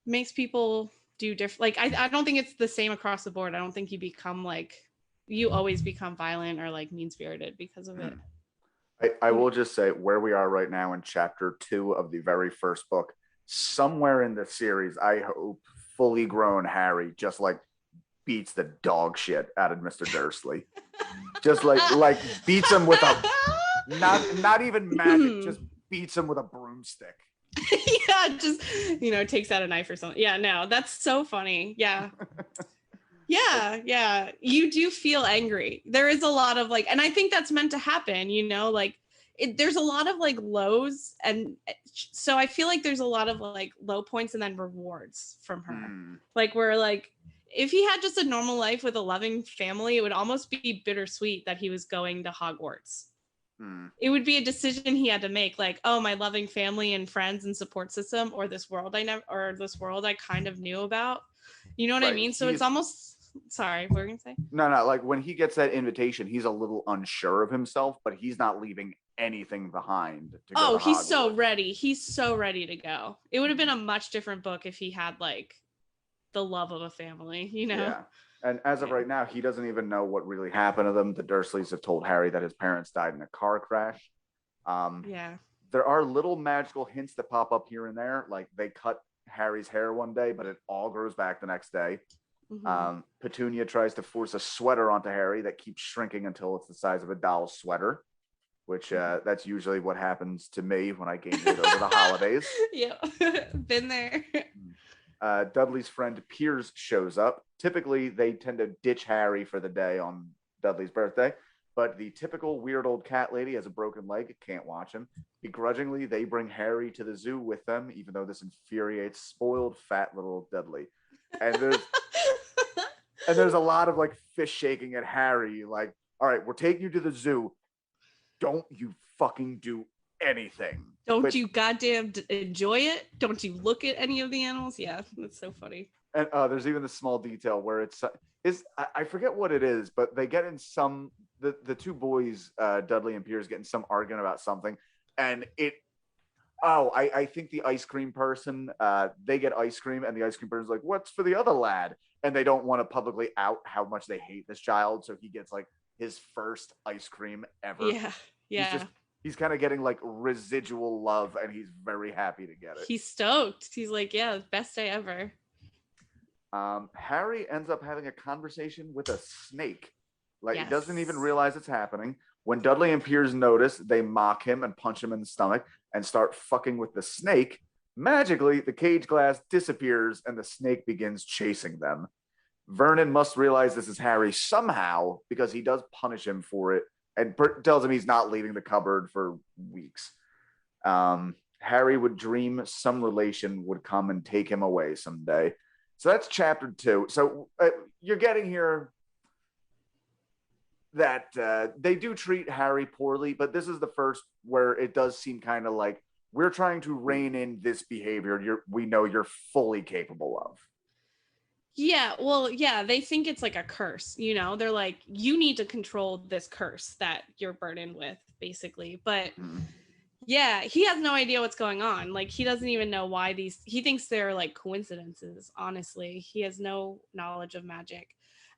makes people do different. Like I don't think it's the same across the board. I don't think you always become violent or like mean-spirited because of it. I will just say where we are right now in chapter 2 of the very first book, somewhere in the series, I hope fully grown Harry just like beats the dog shit out of Mr. Dursley. Just like beats him with a not even magic, just beats him with a broomstick. Yeah, just, you know, takes out a knife or something. Yeah, no, that's so funny. Yeah. Yeah. You do feel angry. There is a lot of like, and I think that's meant to happen, you know, like there's a lot of like lows. And so I feel like there's a lot of like low points and then rewards from her. Like where like, if he had just a normal life with a loving family, it would almost be bittersweet that he was going to Hogwarts. It would be a decision he had to make, like, oh, my loving family and friends and support system, or this world I kind of knew about. You know what I mean? So it's almost, sorry, what were you gonna say? No, like when he gets that invitation, he's a little unsure of himself, but he's not leaving anything behind to go to he's Hogwarts. so ready. He's so ready to go. It would have been a much different book if he had like the love of a family, you know? Yeah. And as of right now, he doesn't even know what really happened to them. The Dursleys have told Harry that his parents died in a car crash. There are little magical hints that pop up here and there. Like they cut Harry's hair one day, but it all grows back the next day. Petunia tries to force a sweater onto Harry that keeps shrinking until it's the size of a doll's sweater, which that's usually what happens to me when I gain weight over the holidays. Yeah, been there. Dudley's friend Piers shows up. Typically, they tend to ditch Harry for the day on Dudley's birthday, but the typical weird old cat lady has a broken leg, can't watch him. Begrudgingly, they bring Harry to the zoo with them, even though this infuriates spoiled, fat little Dudley. And there's a lot of like fish shaking at Harry, like, all right, we're taking you to the zoo. Don't you fucking do anything. Don't you goddamn enjoy it? Don't you look at any of the animals? Yeah, that's so funny. And there's even the small detail where I forget what it is, but they get in some, the two boys, Dudley and Piers, get in some argument about something, and I think the ice cream person, they get ice cream, and the ice cream person's like, what's for the other lad? And they don't want to publicly out how much they hate this child, so he gets like his first ice cream ever. Yeah. He's kind of getting like residual love, and he's very happy to get it. He's stoked. He's like, yeah, best day ever. Harry ends up having a conversation with a snake. Like, he doesn't even realize it's happening. When Dudley and Piers notice, they mock him and punch him in the stomach and start fucking with the snake. Magically, the cage glass disappears and the snake begins chasing them. Vernon must realize this is Harry somehow, because he does punish him for it and tells him he's not leaving the cupboard for weeks. Harry would dream some relation would come and take him away someday. So that's chapter 2. So you're getting here that they do treat Harry poorly, but this is the first where it does seem kind of like we're trying to rein in this behavior we know you're fully capable of. Yeah, well, yeah, they think it's like a curse, you know? They're like, you need to control this curse that you're burdened with, basically. But yeah, he has no idea what's going on. Like, he doesn't even know why he thinks they're like coincidences, honestly. He has no knowledge of magic.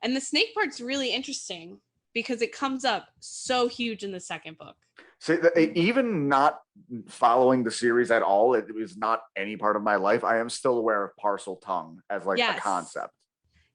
And the snake part's really interesting because it comes up so huge in the second book. So even not following the series at all, it was not any part of my life. I am still aware of parcel tongue as like a concept.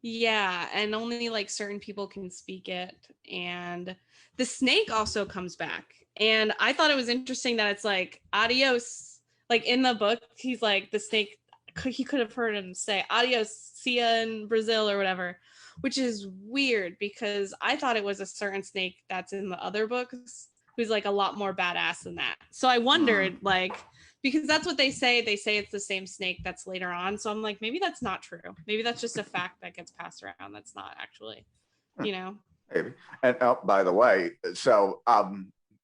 Yeah, and only like certain people can speak it. And the snake also comes back. And I thought it was interesting that it's like adios. Like in the book, he's like the snake. He could have heard him say adios, see ya in Brazil or whatever, which is weird because I thought it was a certain snake that's in the other books who's like a lot more badass than that. So I wondered, like, because that's what they say. They say it's the same snake that's later on. So I'm like, maybe that's not true. Maybe that's just a fact that gets passed around. That's not actually, you know? Maybe. And oh, by the way, so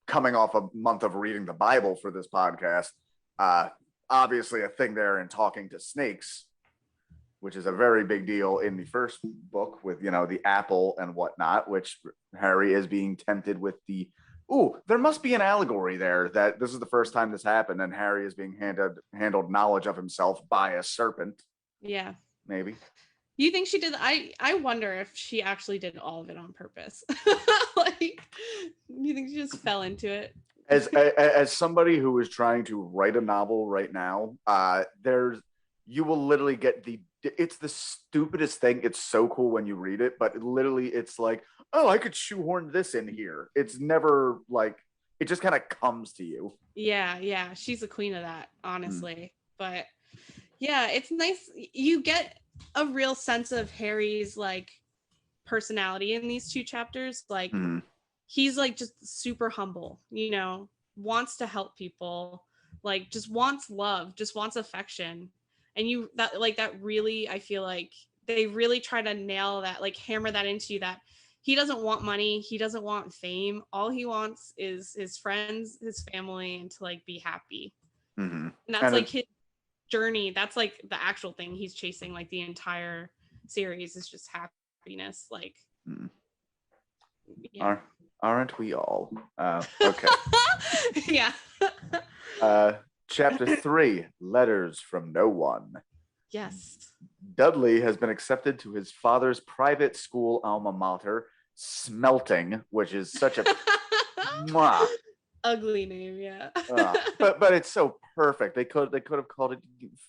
coming off a month of reading the Bible for this podcast, obviously a thing there in talking to snakes, which is a very big deal in the first book with, the apple and whatnot, which Harry is being tempted with the, there must be an allegory there that this is the first time this happened and Harry is being handled knowledge of himself by a serpent. Yeah. Maybe. You think she did? I wonder if she actually did all of it on purpose. Like, you think she just fell into it? As somebody who is trying to write a novel right now, you will literally get it's the stupidest thing. It's so cool when you read it, but literally it's like, oh, I could shoehorn this in here. It's never like, it just kind of comes to you. Yeah. She's the queen of that, honestly. But yeah, it's nice. You get a real sense of Harry's like personality in these two chapters. Like he's like just super humble, wants to help people, like just wants love, just wants affection. And that really, I feel like they really try to nail that, like hammer that into you, that he doesn't want money, he doesn't want fame, all he wants is his friends, his family, and to like be happy. And that's like his journey. That's like the actual thing he's chasing, like the entire series is just happiness. Like aren't we all? Okay. Yeah. Chapter 3, Letters from No One. Yes. Dudley has been accepted to his father's private school alma mater, Smelting, which is such a ugly name, yeah. but it's so perfect. They could have called it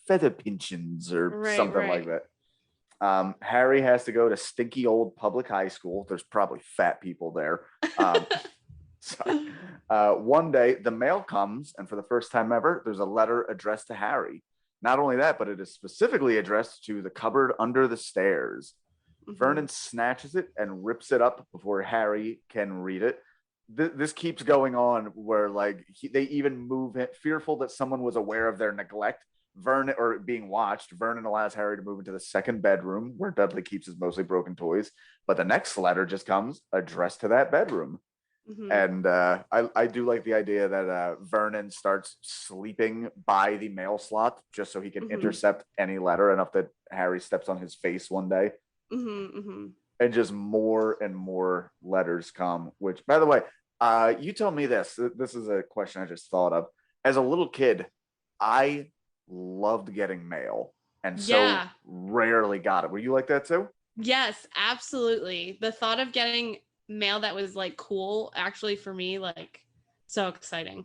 Feather Pinchins or something like that. Harry has to go to stinky old public high school. There's probably fat people there. One day, the mail comes, and for the first time ever, there's a letter addressed to Harry. Not only that, but it is specifically addressed to the cupboard under the stairs. Vernon snatches it and rips it up before Harry can read it. This keeps going on where like they even move it, fearful that someone was aware of their neglect. Vernon, or being watched, Vernon allows Harry to move into the second bedroom where Dudley keeps his mostly broken toys. But the next letter just comes addressed to that bedroom. And I do like the idea that Vernon starts sleeping by the mail slot just so he can intercept any letter enough that Harry steps on his face one day. And just more and more letters come, which, by the way, you tell me this. This is a question I just thought of. As a little kid, I loved getting mail and so rarely got it. Were you like that too? Yes, absolutely. The thought of getting mail that was like cool, actually, for me, like so exciting.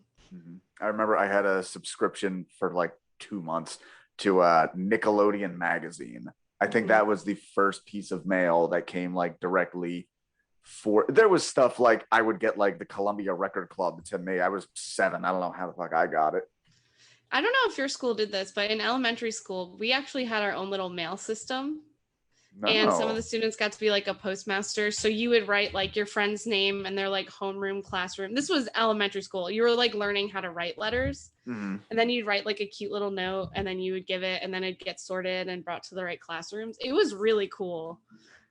I remember I had a subscription for like 2 months to Nickelodeon magazine. I think that was the first piece of mail that came like directly for. There was stuff like I would get like the Columbia Record Club to me. I was 7. I don't know how the fuck I got it. I don't know if your school did this, but in elementary school, we actually had our own little mail system. No. And some of the students got to be like a postmaster. So you would write like your friend's name and their like homeroom, classroom. This was elementary school. You were like learning how to write letters. And then you'd write like a cute little note and then you would give it and then it'd get sorted and brought to the right classrooms. It was really cool.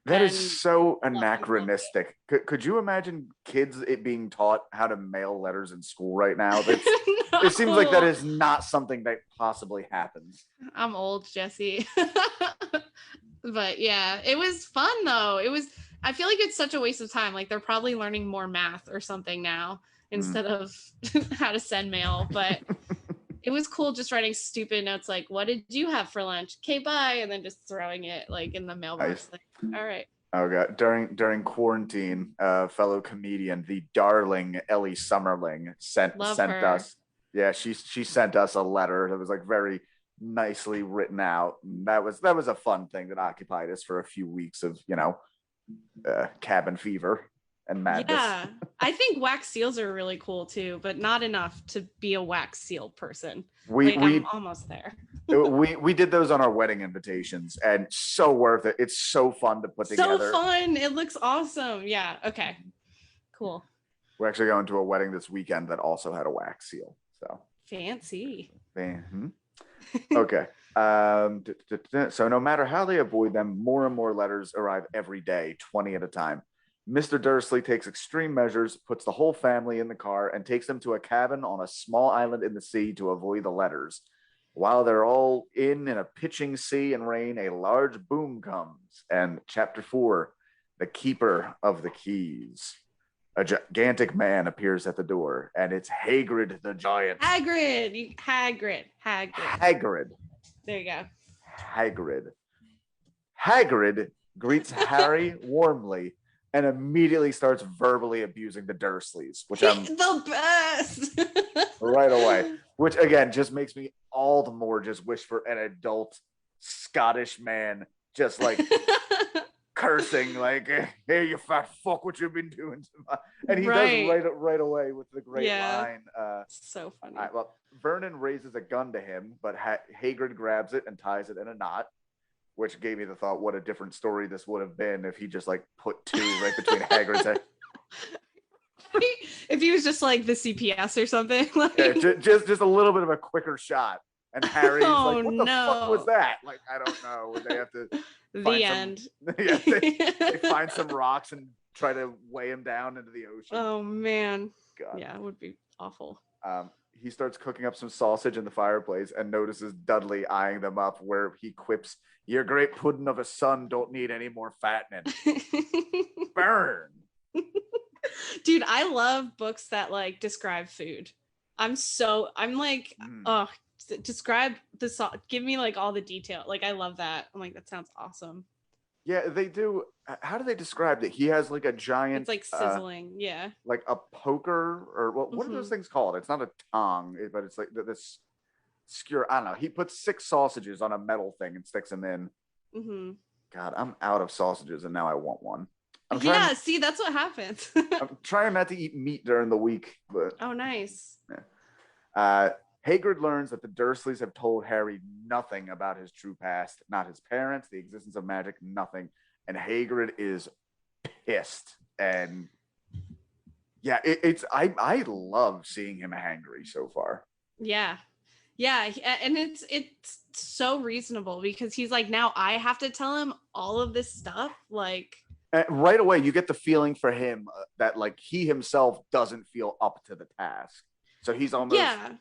That is so anachronistic. Could you imagine kids being taught how to mail letters in school right now? No. It seems like that is not something that possibly happens. I'm old, Jesse. But yeah, it was fun though. I feel like it's such a waste of time. Like they're probably learning more math or something now instead of how to send mail. But it was cool just writing stupid notes like, what did you have for lunch? Okay, bye. And then just throwing it like in the mailbox. Like, all right. Oh god. During quarantine, fellow comedian, the darling Ellie Summerling sent us. Yeah, she sent us a letter that was like very nicely written out. And that was a fun thing that occupied us for a few weeks of, cabin fever and madness. Yeah, I think wax seals are really cool too, but not enough to be a wax seal person. I'm almost there. we did those on our wedding invitations, and so worth it. It's so fun to put together. So fun. It looks awesome. Yeah. Okay. Cool. We're actually going to a wedding this weekend that also had a wax seal. So fancy. Mm-hmm. Okay. So no matter how they avoid them, more and more letters arrive every day, 20 at a time. Mr. Dursley takes extreme measures, puts the whole family in the car, and takes them to a cabin on a small island in the sea to avoid the letters. While they're all in a pitching sea and rain, a large boom comes. And Chapter 4, The Keeper of the Keys. A gigantic man appears at the door, and it's Hagrid the Giant. Hagrid. There you go. Hagrid greets Harry warmly and immediately starts verbally abusing the Dursleys, which I'm the best right away. Which again just makes me all the more just wish for an adult Scottish man just like cursing like, "Hey, you fat fuck, what you been doing to my?" And he does right away with the great line. So funny. Vernon raises a gun to him, but Hagrid grabs it and ties it in a knot, which gave me the thought, what a different story this would have been if he just like put two right between Hagrid's head. If he was just like the CPS or something. Like... Yeah, just a little bit of a quicker shot. And Harry's like, what the fuck was that? Like, I don't know. They have to the end. They find some rocks and try to weigh him down into the ocean. Oh, man. God. Yeah, it would be awful. He starts cooking up some sausage in the fireplace and notices Dudley eyeing them up, where he quips, "Your great pudding of a son don't need any more fattening." Burn. Dude, I love books that like describe food. Describe the give me like all the detail. Like I love that. I'm like, that sounds awesome. Yeah, they do. How do they describe it? He has like a giant. It's like sizzling. Yeah. Like a poker, or what are those things called? It's not a tong, but it's like this skewer. I don't know. He puts 6 sausages on a metal thing and sticks them in. Mm-hmm. God, I'm out of sausages, and now I want one. See, that's what happens. I'm trying not to eat meat during the week, but oh, nice. Yeah. Hagrid learns that the Dursleys have told Harry nothing about his true past, not his parents, the existence of magic, nothing. And Hagrid is pissed. And yeah, I love seeing him angry so far. Yeah. Yeah, and it's so reasonable because he's like, now I have to tell him all of this stuff, like. And right away, you get the feeling for him that like he himself doesn't feel up to the task, so he's almost. Yeah.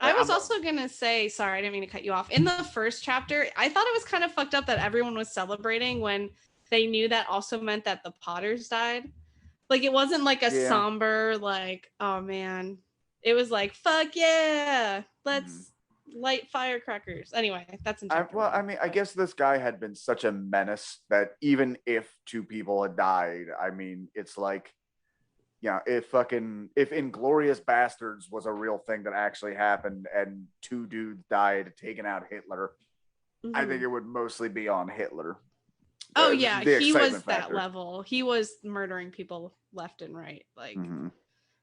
I was also going to say, sorry, I didn't mean to cut you off. In the first chapter, I thought it was kind of fucked up that everyone was celebrating when they knew that also meant that the Potters died. Like, it wasn't like a somber, like, oh man. It was like, fuck yeah, let's light firecrackers. Anyway, that's interesting. I mean, I guess this guy had been such a menace that even if 2 people had died, I mean, it's like, yeah, if Inglorious Bastards was a real thing that actually happened and 2 dudes died taking out Hitler, I think it would mostly be on Hitler. Oh yeah, he was that level. He was murdering people left and right. Like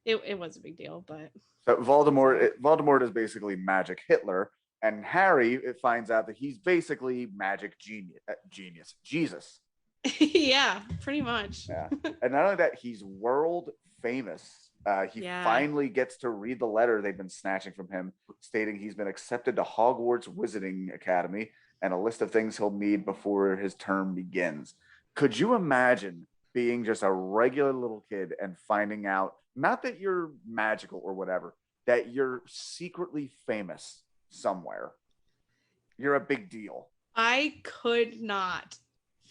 it was a big deal, but so Voldemort is basically magic Hitler, and Harry finds out that he's basically magic genius Jesus. Yeah, pretty much. Yeah, and not only that, he's world famous. He finally gets to read the letter they've been snatching from him, stating he's been accepted to Hogwarts Wizarding Academy and a list of things he'll need before his term begins. Could you imagine being just a regular little kid and finding out, not that you're magical or whatever, that you're secretly famous somewhere? You're a big deal. I could not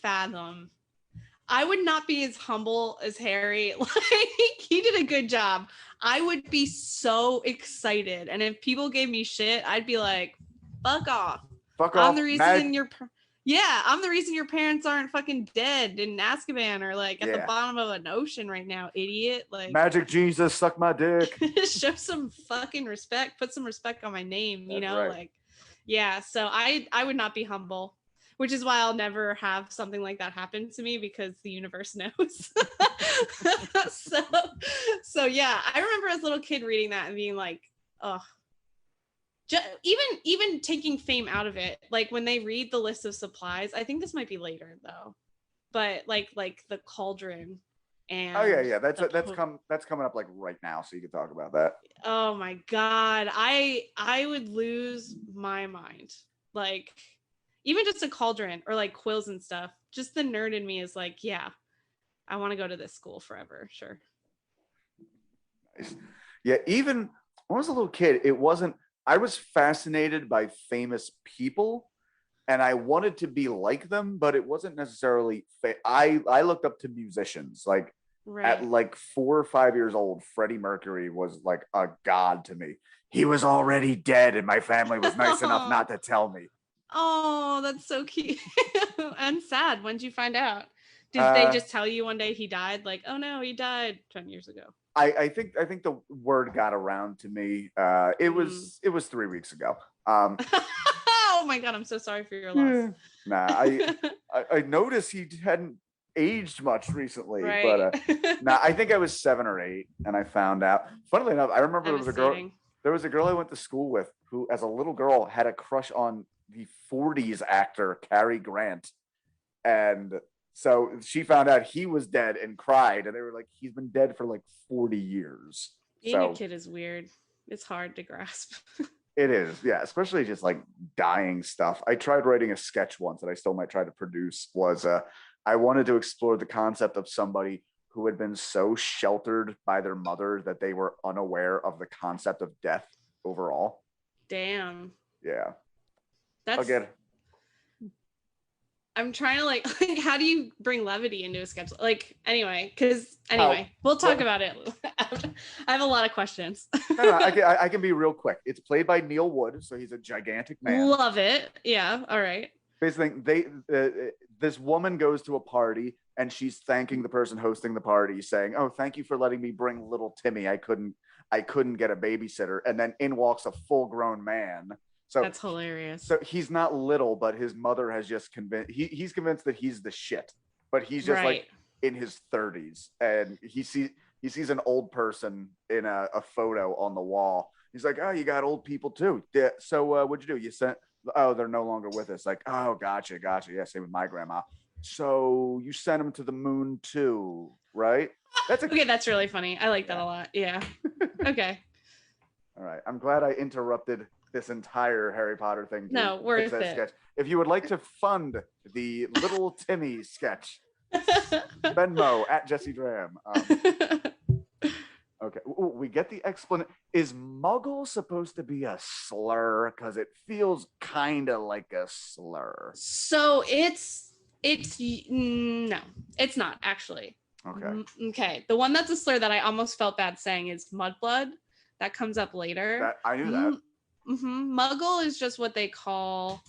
fathom. I would not be as humble as Harry. Like, he did a good job. I would be so excited. And if people gave me shit, I'd be like, fuck off. Fuck off. I'm the reason I'm the reason your parents aren't fucking dead in Azkaban or like at the bottom of an ocean right now, idiot. Like, magic Jesus, suck my dick. Show some fucking respect. Put some respect on my name, you know? Right. Like, Yeah, so I would not be humble, which is why I'll never have something like that happen to me because the universe knows. so so yeah, I remember as a little kid reading that and being like, oh, even taking fame out of it, like when they read the list of supplies, I think this might be later though, but like the cauldron and Oh yeah, that's coming up like right now, so you can talk about that. oh my god, I would lose my mind. Like even just a cauldron or like quills and stuff, just the nerd in me is like, yeah, I want to go to this school forever. Sure. Nice. Yeah, even when I was a little kid, it wasn't. I was fascinated by famous people, and I wanted to be like them, but it wasn't necessarily. I looked up to musicians. Like at Right. like 4 or 5 years old, Freddie Mercury was like a god to me. He was already dead, and my family was nice enough not to tell me. Oh, that's so cute. And sad. When'd you find out? Did they Uh, just tell you one day he died? Like, oh no, he died 10 years ago. I think the word got around to me. It was 3 weeks ago. Oh my god, I'm so sorry for your loss. Nah, I noticed he hadn't aged much recently, but Right. nah, I think I was 7 or 8, and I found out. Funnily enough, I remember there was a girl. Devastating. There was a girl I went to school with who, as a little girl, had a crush on the '40s actor Cary Grant, and so she found out he was dead and cried, and they were like, "He's been dead for like 40 years." Being a So kid is weird. It's hard to grasp. it is, yeah, especially just like dying stuff. I tried writing a sketch once that I still might try to produce. Was I wanted to explore the concept of somebody who had been so sheltered by their mother that they were unaware of the concept of death overall. Damn. Yeah, That's again, I'm trying to like how do you bring levity into a sketch? Like anyway, how we'll talk well, about it. I have a lot of questions. no, I can be real quick. It's played by Neil Wood, so he's a gigantic man. Love it. Yeah. All right. Basically, this woman goes to a party and she's thanking the person hosting the party, saying, "Oh, thank you for letting me bring little Timmy. I couldn't get a babysitter." And then in walks a full-grown man. So That's hilarious. so he's not little, but his mother has just convinced he's convinced that he's the shit, but he's just like in his 30s, and he sees an old person in a photo on the wall. He's like, "Oh, you got old people too. Yeah, so what'd you do? You sent? Oh, they're no longer with us." Like, "Oh, gotcha. Yeah, same with my grandma. So you sent him to the moon too, right?" Okay, that's really funny. I like that a lot. Yeah. Okay. All right. I'm glad I interrupted this entire Harry Potter thing. No, worth it. Sketch. If you would like to fund the Little Timmy sketch, Venmo at jessedraham. Okay. Ooh, we get the explanation. Is muggle supposed to be a slur? Because it feels kind of like a slur. So it's no, it's not actually. Okay. Okay. The one that's a slur that I almost felt bad saying is mudblood. That comes up later. I knew that. Mm-hmm. Muggle is just what they call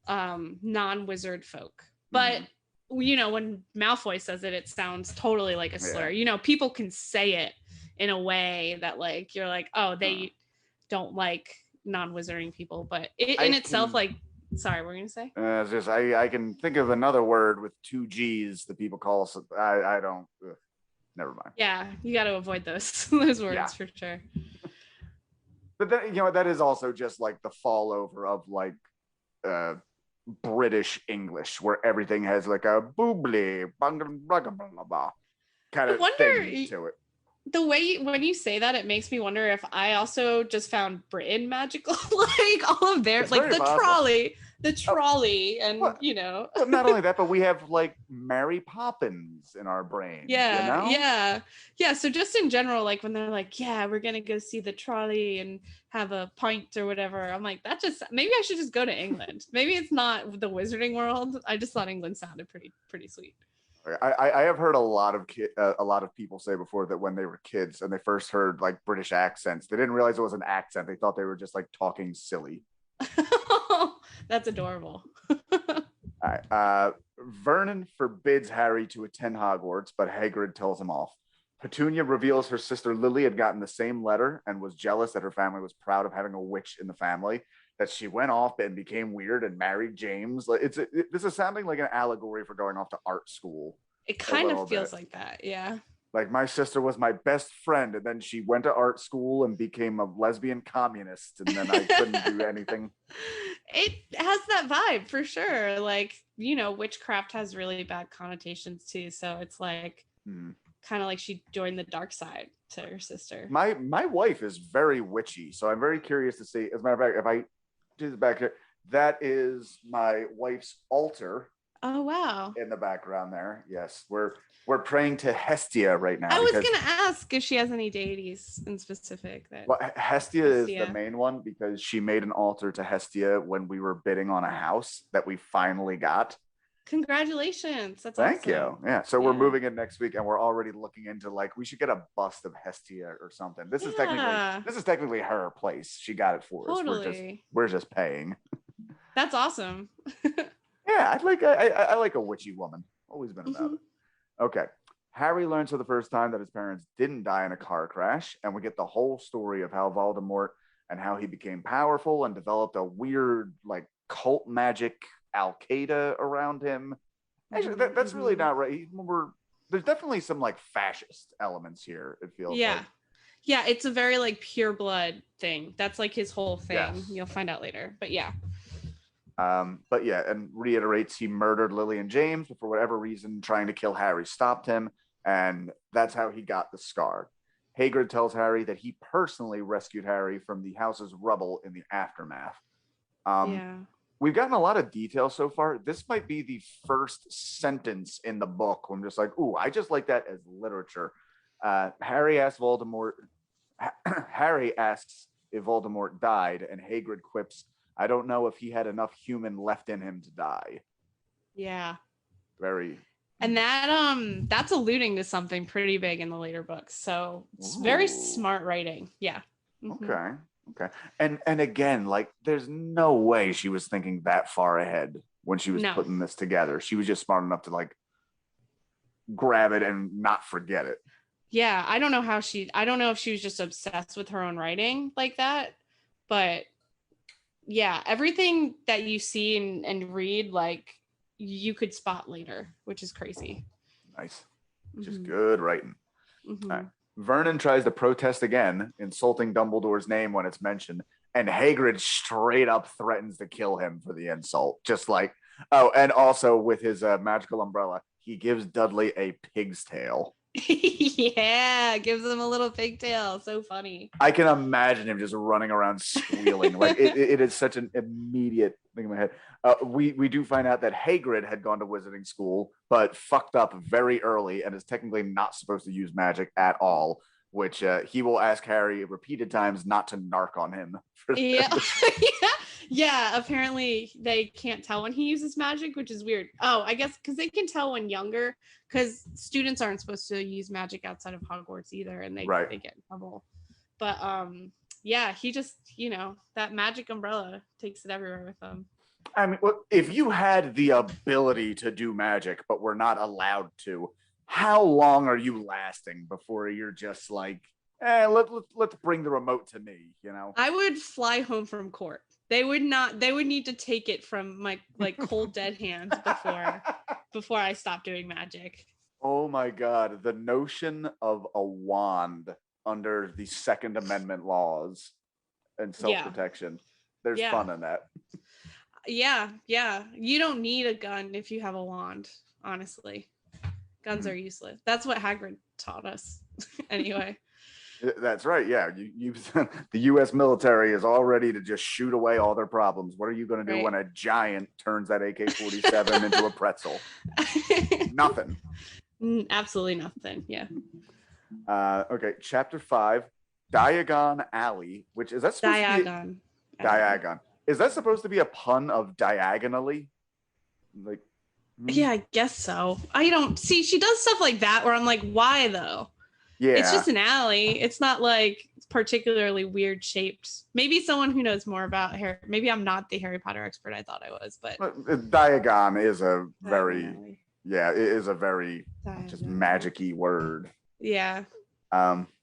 non-wizard folk. But you know, when Malfoy says it, it sounds totally like a slur. Yeah. You know, people can say it in a way that like you're like, oh, they don't like non-wizarding people, but in itself, like, sorry, what were you gonna say? It's just I can think of another word with 2 G's that people call. I don't. Never mind. Yeah, you got to avoid those words for sure. But then, that is also just like the fall over of like British English, where everything has like a boobly kind of thing to it. The way when you say that, it makes me wonder if I also just found Britain magical, like all of their, like the trolley, and well, Well, not only that, but we have like Mary Poppins in our brain. Yeah. So just in general, like when they're like, yeah, we're gonna go see the trolley and have a pint or whatever, I'm like, that just maybe I should just go to England. Maybe it's not the wizarding world. I just thought England sounded pretty sweet. I have heard a lot of people say before that when they were kids and they first heard like British accents, they didn't realize it was an accent. They thought they were just like talking silly. That's adorable. All right. Vernon forbids Harry to attend Hogwarts, but Hagrid tells him off. Petunia reveals her sister Lily had gotten the same letter and was jealous that her family was proud of having a witch in the family. that she went off and became weird and married James. Like this is sounding like an allegory for going off to art school. It kind of feels like that, yeah. Like my sister was my best friend, and then she went to art school and became a lesbian communist, and then I couldn't do anything. It has that vibe for sure. Like, you know, witchcraft has really bad connotations too. So it's like kind of like she joined the dark side to her sister. My wife is very witchy, so I'm very curious to see. As a matter of fact, if I do this back here, that is my wife's altar. Oh wow! In the background there, yes, we're praying to Hestia right now. I was gonna ask if she has any deities in specific. Well, Hestia is the main one because she made an altar to Hestia when we were bidding on a house that we finally got. Congratulations! That's Thank awesome. you. Yeah, so we're moving in next week, and we're already looking into like we should get a bust of Hestia or something. This is technically her place. She got it for us. We're just paying. That's awesome. Yeah, I like a witchy woman. Always been about it. Okay. Harry learns for the first time that his parents didn't die in a car crash, and we get the whole story of how Voldemort and how he became powerful and developed a weird, like, cult magic Al-Qaeda around him. Actually, that's really not right. There's definitely some, like, fascist elements here, it feels like. Yeah, it's a very, like, pure blood thing. That's, like, his whole thing. Yes. You'll find out later. But, yeah. But yeah, and reiterates he murdered Lily and James, but for whatever reason, trying to kill Harry stopped him, and that's how he got the scar. Hagrid tells Harry that he personally rescued Harry from the house's rubble in the aftermath. We've gotten a lot of detail so far. This might be the first sentence in the book where I'm just like, ooh, I just like that as literature. Harry asks if Voldemort died, and Hagrid quips, I don't know if he had enough human left in him to die. Yeah. Very. And that's alluding to something pretty big in the later books. So it's very smart writing. Yeah. Okay. And again, like, there's no way she was thinking that far ahead when she was putting this together. She was just smart enough to, like, grab it and not forget it. Yeah. I don't know if she was just obsessed with her own writing like that, but yeah, everything that you see and read, like, you could spot later, which is crazy. Nice. Just good writing. All right. Vernon tries to protest again, insulting Dumbledore's name when it's mentioned, and Hagrid straight up threatens to kill him for the insult. Just like, and also with his magical umbrella, he gives Dudley a pig's tail. Yeah, gives him a little pigtail. So funny. I can imagine him just running around squealing. Like it is such an immediate thing in my head. We do find out that Hagrid had gone to wizarding school, but fucked up very early and is technically not supposed to use magic at all, which he will ask Harry repeated times not to narc on him. Yeah, apparently they can't tell when he uses magic, which is weird. Oh, I guess because they can tell when younger, because students aren't supposed to use magic outside of Hogwarts either, and they get in trouble. But yeah, he just, that magic umbrella takes it everywhere with him. I mean, if you had the ability to do magic, but were not allowed to, how long are you lasting before you're just like, let's bring the remote to me, I would fly home from court. They would need to take it from my, like, cold dead hands before I stop doing magic. Oh my God. The notion of a wand under the Second Amendment laws and self-protection. There's fun in that. Yeah. You don't need a gun if you have a wand, honestly. Guns are useless. That's what Hagrid taught us. Anyway. That's right. Yeah. The U.S. military is all ready to just shoot away all their problems. What are you going to do when a giant turns that AK-47 into a pretzel? Nothing. Absolutely nothing. Yeah. Okay. Chapter 5, Diagon Alley, which is that supposed to be Diagon. Is that supposed to be a pun of diagonally? Like, yeah, I guess so. I don't see. She does stuff like that where I'm like, why though? Yeah. It's just an alley. It's not like particularly weird shaped. Maybe someone who knows more about Harry. Maybe I'm not the Harry Potter expert I thought I was, but Diagon is a very it is a very just magic-y word. Yeah.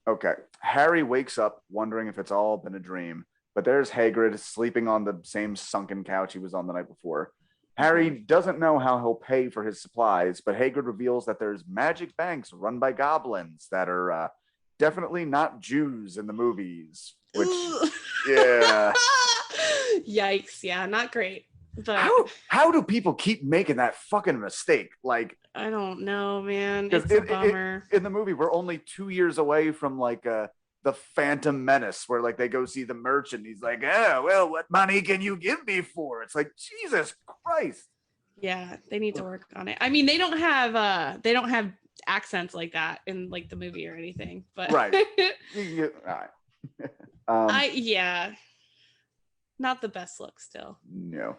Okay. Harry wakes up wondering if it's all been a dream, but But there's Hagrid sleeping on the same sunken couch he was on the night before. Harry Mhm. doesn't know how he'll pay for his supplies, but Hagrid reveals that there's magic banks run by goblins that are definitely not Jews in the movies. Which, Ooh. yeah. Yikes. Yeah, not great. But How do people keep making that fucking mistake? Like, I don't know, man. because It's a bummer. in the movie, we're only 2 years away from like the Phantom Menace, where like they go see the merchant. He's like, "Oh, well, what money can you give me for?" It's like, Jesus Christ. Yeah, they need to work on it. I mean, they don't have accents like that in like the movie or anything, but Right. All right. yeah, not the best look still. No.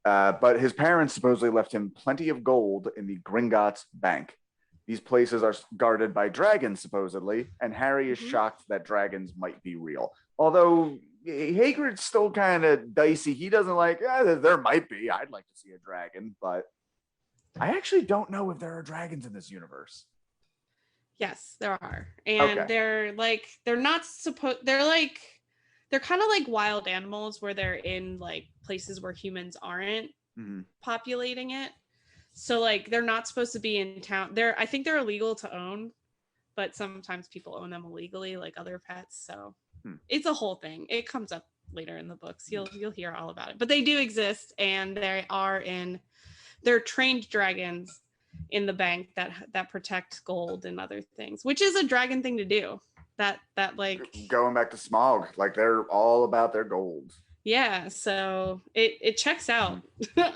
But his parents supposedly left him plenty of gold in the Gringotts Bank. These places are guarded by dragons, supposedly, and Harry is shocked that dragons might be real. Although Hagrid's still kind of dicey. He doesn't like, there might be. I'd like to see a dragon, but I actually don't know if there are dragons in this universe. Yes, there are. And they're kind of like wild animals where they're in like places where humans aren't populating it. So like they're not supposed to be in town. I think they're illegal to own, but sometimes people own them illegally, like other pets. So it's a whole thing. It comes up later in the books. You'll hear all about it. But they do exist, and they're trained dragons in the bank that protect gold and other things, which is a dragon thing to do. That like going back to Smaug, like they're all about their gold. Yeah, so it checks out,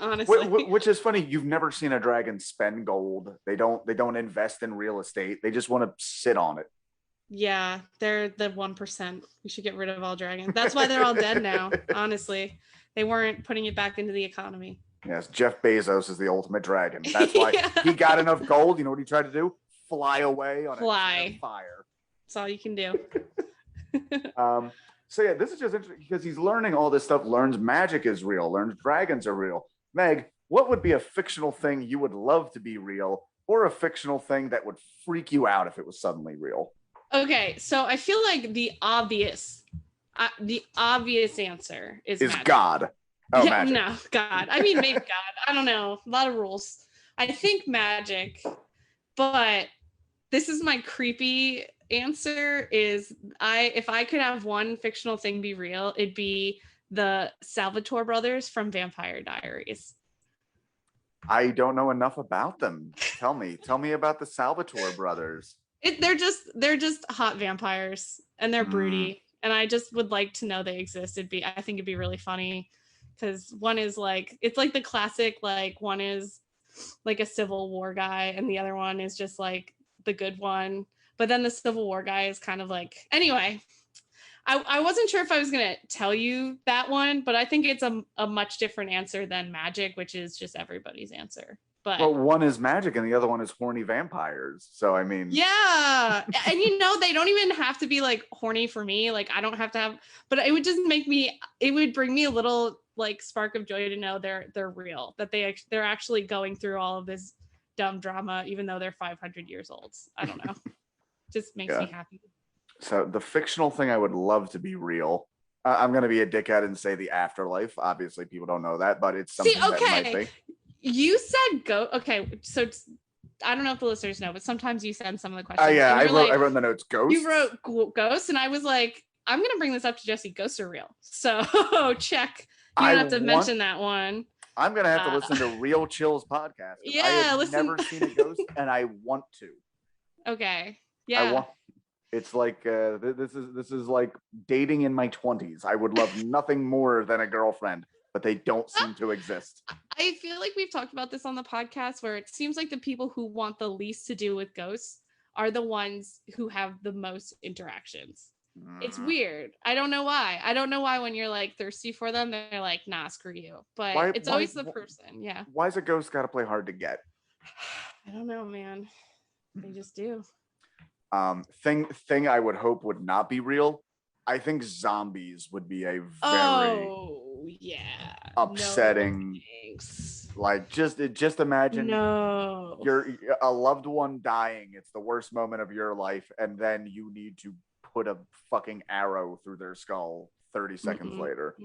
honestly. Which is funny. You've never seen a dragon spend gold. They don't invest in real estate. They just want to sit on it. Yeah, they're the 1%. We should get rid of all dragons. That's why they're all dead now. Honestly, they weren't putting it back into the economy. Yes, Jeff Bezos is the ultimate dragon. That's why he got enough gold. You know what he tried to do? Fly away on a fire. That's all you can do. So yeah, this is just interesting because he's learning all this stuff, learns magic is real, learns dragons are real. Meg, what would be a fictional thing you would love to be real, or a fictional thing that would freak you out if it was suddenly real? Okay, so I feel like the obvious answer is magic. God. Oh, yeah, magic. No, God. I mean, maybe God. I don't know. A lot of rules. I think magic, but this is my creepy answer is if I could have one fictional thing be real, it'd be the Salvatore brothers from Vampire Diaries. I don't know enough about them. Tell me about the Salvatore brothers. They're just hot vampires, and they're broody, and I just would like to know they exist. I think it'd be really funny because one is like, it's like the classic, like one is like a Civil War guy and the other one is just like the good one. But then the Civil War guy is kind of like, anyway, I wasn't sure if I was going to tell you that one, but I think it's a much different answer than magic, which is just everybody's answer. But well, one is magic and the other one is horny vampires. So, I mean. Yeah. And they don't even have to be like horny for me. Like I don't have to have, but it would just it would bring me a little like spark of joy to know they're real, that they're actually going through all of this dumb drama, even though they're 500 years old. I don't know. Just makes me happy. So the fictional thing I would love to be real. I'm going to be a dickhead and say the afterlife. Obviously, people don't know that, but it's something that might be. You said okay, so I don't know if the listeners know, but sometimes you send some of the questions. Yeah, I wrote in the notes ghosts. You wrote ghosts, and I was like, I'm going to bring this up to Jesse. Ghosts are real. So check. You don't have to mention that one. I'm going to have to listen to Real Chills podcast. Yeah, I have never seen a ghost, and I want to. Okay. Yeah. It's like this is like dating in my 20s. I would love nothing more than a girlfriend, but they don't seem to exist. I feel like we've talked about this on the podcast where it seems like the people who want the least to do with ghosts are the ones who have the most interactions. It's weird. I don't know why. I don't know why when you're like thirsty for them, they're like, nah, screw you. But it's always the person. Yeah. Why is a ghost got to play hard to get? I don't know, man. They just do. Thing I would hope would not be real. I think zombies would be a very upsetting. No, like just imagine a loved one dying. It's the worst moment of your life, and then you need to put a fucking arrow through their skull 30 seconds later.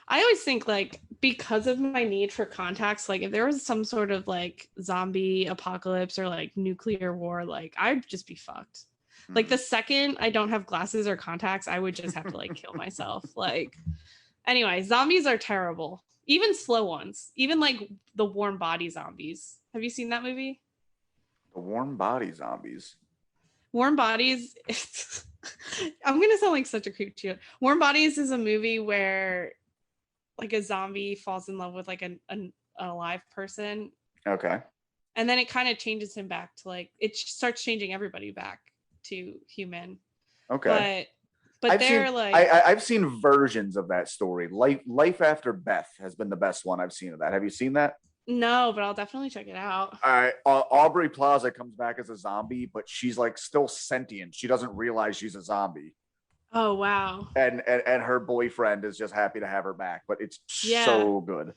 I always think, like, because of my need for contacts, like if there was some sort of like zombie apocalypse or like nuclear war, like I'd just be fucked. Like the second I don't have glasses or contacts, I would just have to like kill myself. Like, anyway, zombies are terrible. Even slow ones, even like the warm body zombies. Have you seen that movie? The warm body zombies. Warm Bodies. I'm gonna sound like such a creep to you. Warm Bodies is a movie where like a zombie falls in love with like an alive person. Okay. And then it kind of changes him back to like, it starts changing everybody back to human. Okay. But I've seen versions of that story. Life After Beth has been the best one I've seen of that. Have you seen that? No, but I'll definitely check it out. Aubrey Plaza comes back as a zombie, but she's like still sentient. She doesn't realize she's a zombie. Oh wow. And her boyfriend is just happy to have her back, but it's so good.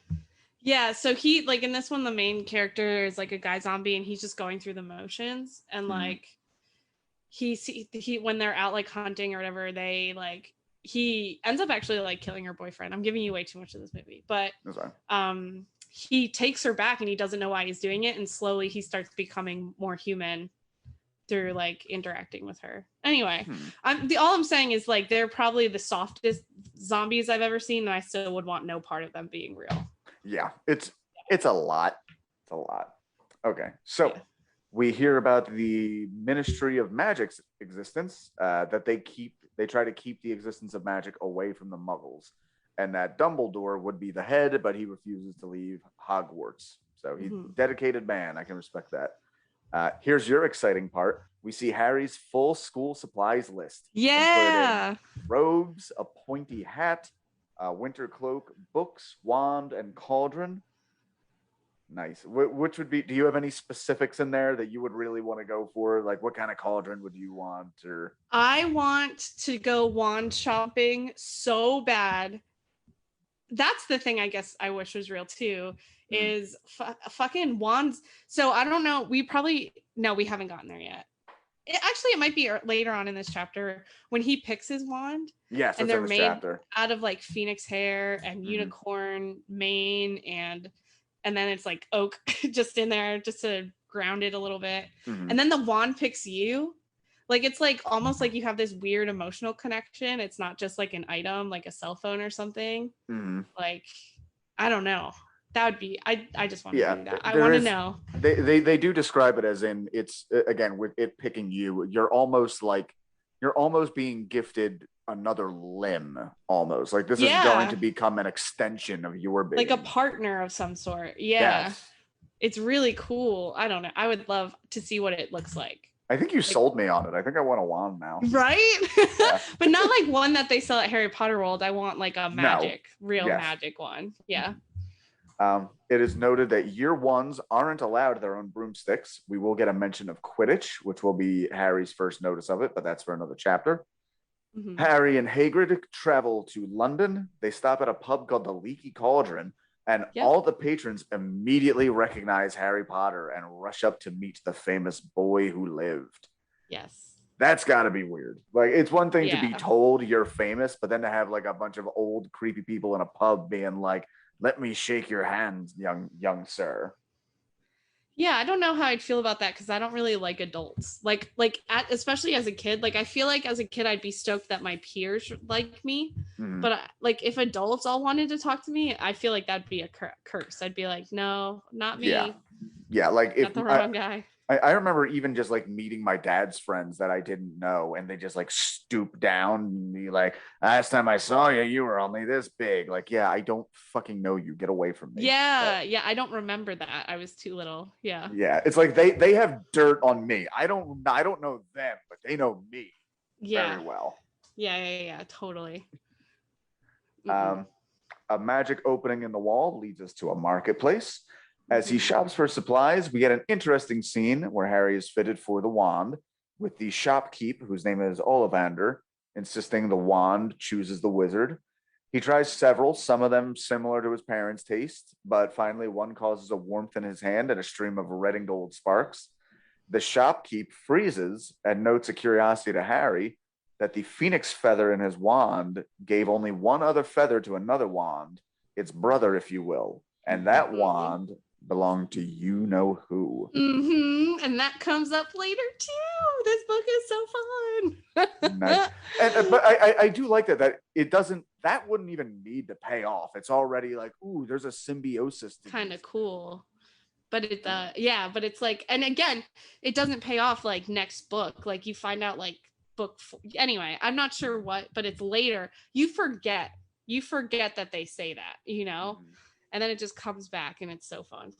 Yeah, so he, like, in this one, the main character is like a guy zombie, and he's just going through the motions, and like he when they're out like hunting or whatever, they like, he ends up actually like killing her boyfriend. I'm giving you way too much of this movie, but he takes her back, and he doesn't know why he's doing it, and slowly he starts becoming more human through like interacting with her. Anyway, all I'm saying is like they're probably the softest zombies I've ever seen, and I still would want no part of them being real. Yeah, it's a lot. It's a lot. Okay, so we hear about the Ministry of Magic's existence, that they try to keep the existence of magic away from the Muggles, and that Dumbledore would be the head, but he refuses to leave Hogwarts. So he's a dedicated man. I can respect that. Here's your exciting part. We see Harry's full school supplies list. Yeah. Robes, a pointy hat, winter cloak, books, wand, and cauldron. Nice. Which would be, do you have any specifics in there that you would really want to go for? Like, what kind of cauldron would you want? Or I want to go wand shopping so bad. That's the thing I guess I wish was real too, is fucking wands. So I don't know. We haven't gotten there yet. It might be later on in this chapter when he picks his wand. Yes, and they're made out of like phoenix hair and unicorn mane, and then it's like oak just in there just to ground it a little bit. And then the wand picks you. Like, it's like almost like you have this weird emotional connection. It's not just like an item, like a cell phone or something. Like, I don't know. That would be, I just want to do that. I want to know. They do describe it as in, it's, again, with it picking you, you're almost being gifted another limb, almost. Like, this is going to become an extension of your being. Like a partner of some sort. Yeah. Yes. It's really cool. I don't know. I would love to see what it looks like. I think you sold me on it. I think I want a wand now. Right? Yeah. But not like one that they sell at Harry Potter World. I want like a real magic one. Yeah. It is noted that year ones aren't allowed their own broomsticks. We will get a mention of Quidditch, which will be Harry's first notice of it, but that's for another chapter. Harry and Hagrid travel to London. They stop at a pub called the Leaky Cauldron, and all the patrons immediately recognize Harry Potter and rush up to meet the famous boy who lived. Yes. That's got to be weird. Like, it's one thing to be told you're famous, but then to have like a bunch of old creepy people in a pub being like, "Let me shake your hand, young sir." Yeah, I don't know how I'd feel about that, because I don't really like adults. Especially as a kid. Like, I feel like as a kid, I'd be stoked that my peers like me. But like, if adults all wanted to talk to me, I feel like that'd be a curse. I'd be like, no, not me. Yeah. Like, if not the wrong guy. I remember even just like meeting my dad's friends that I didn't know, and they just like stoop down and be like, "Last time I saw you, you were only this big." Like, yeah, I don't fucking know you. Get away from me. Yeah, I don't remember that. I was too little. Yeah. Yeah, it's like they have dirt on me. I don't know them, but they know me very well. Yeah, totally. A magic opening in the wall leads us to a marketplace. As he shops for supplies, we get an interesting scene where Harry is fitted for the wand, with the shopkeep, whose name is Ollivander, insisting the wand chooses the wizard. He tries several, some of them similar to his parents' taste, but finally one causes a warmth in his hand and a stream of red and gold sparks. The shopkeep freezes and notes a curiosity to Harry. that the phoenix feather in his wand gave only one other feather to another wand, its brother, if you will, and that wand belonged to you know who. And that comes up later too. This book is so fun. Nice. But I do like that it doesn't, that wouldn't even need to pay off. It's already like, ooh, there's a symbiosis. Kind of cool. But it but it's like, and again, it doesn't pay off like next book. Like you find out like anyway, I'm not sure what, but it's later. You forget that they say that, and then it just comes back and it's so fun.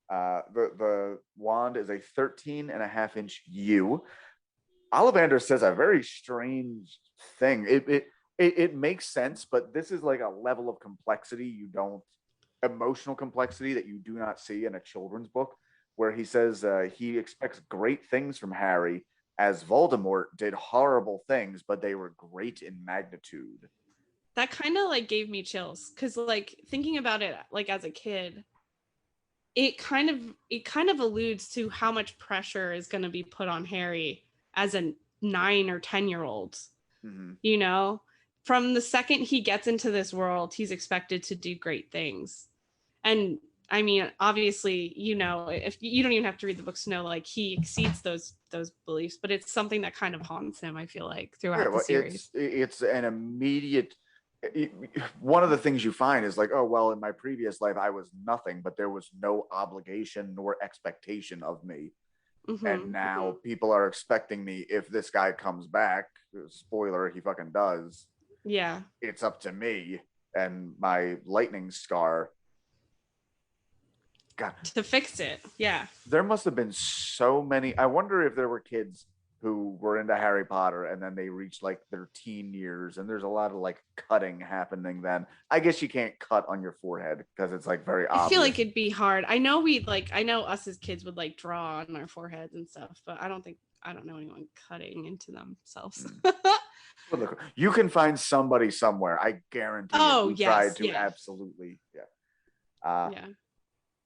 The wand is a 13.5-inch U. Ollivander says a very strange thing. It makes sense, but this is like a level of complexity emotional complexity that you do not see in a children's book, where he says he expects great things from Harry, as Voldemort did horrible things, but they were great in magnitude. That kind of like gave me chills, because like thinking about it like as a kid, it kind of alludes to how much pressure is going to be put on Harry as a 9 or 10-year-old. From the second he gets into this world, he's expected to do great things. And I mean, obviously, if you don't even have to read the books to know, like, he exceeds those beliefs, but it's something that kind of haunts him, I feel like, throughout the series. It's an immediate, one of the things you find is like, oh, well, in my previous life, I was nothing, but there was no obligation nor expectation of me. And now people are expecting me, if this guy comes back, spoiler, he fucking does. Yeah. It's up to me and my lightning scar. God. To fix it. Yeah. There must have been so many. I wonder if there were kids who were into Harry Potter and then they reached like their teen years, and there's a lot of like cutting happening then. I guess you can't cut on your forehead because it's like very obvious. I feel like it'd be hard. I know us as kids would like draw on our foreheads and stuff, but I don't know anyone cutting into themselves. Well, look, you can find somebody somewhere, I guarantee. Oh, yes. Tried to, absolutely. Yeah.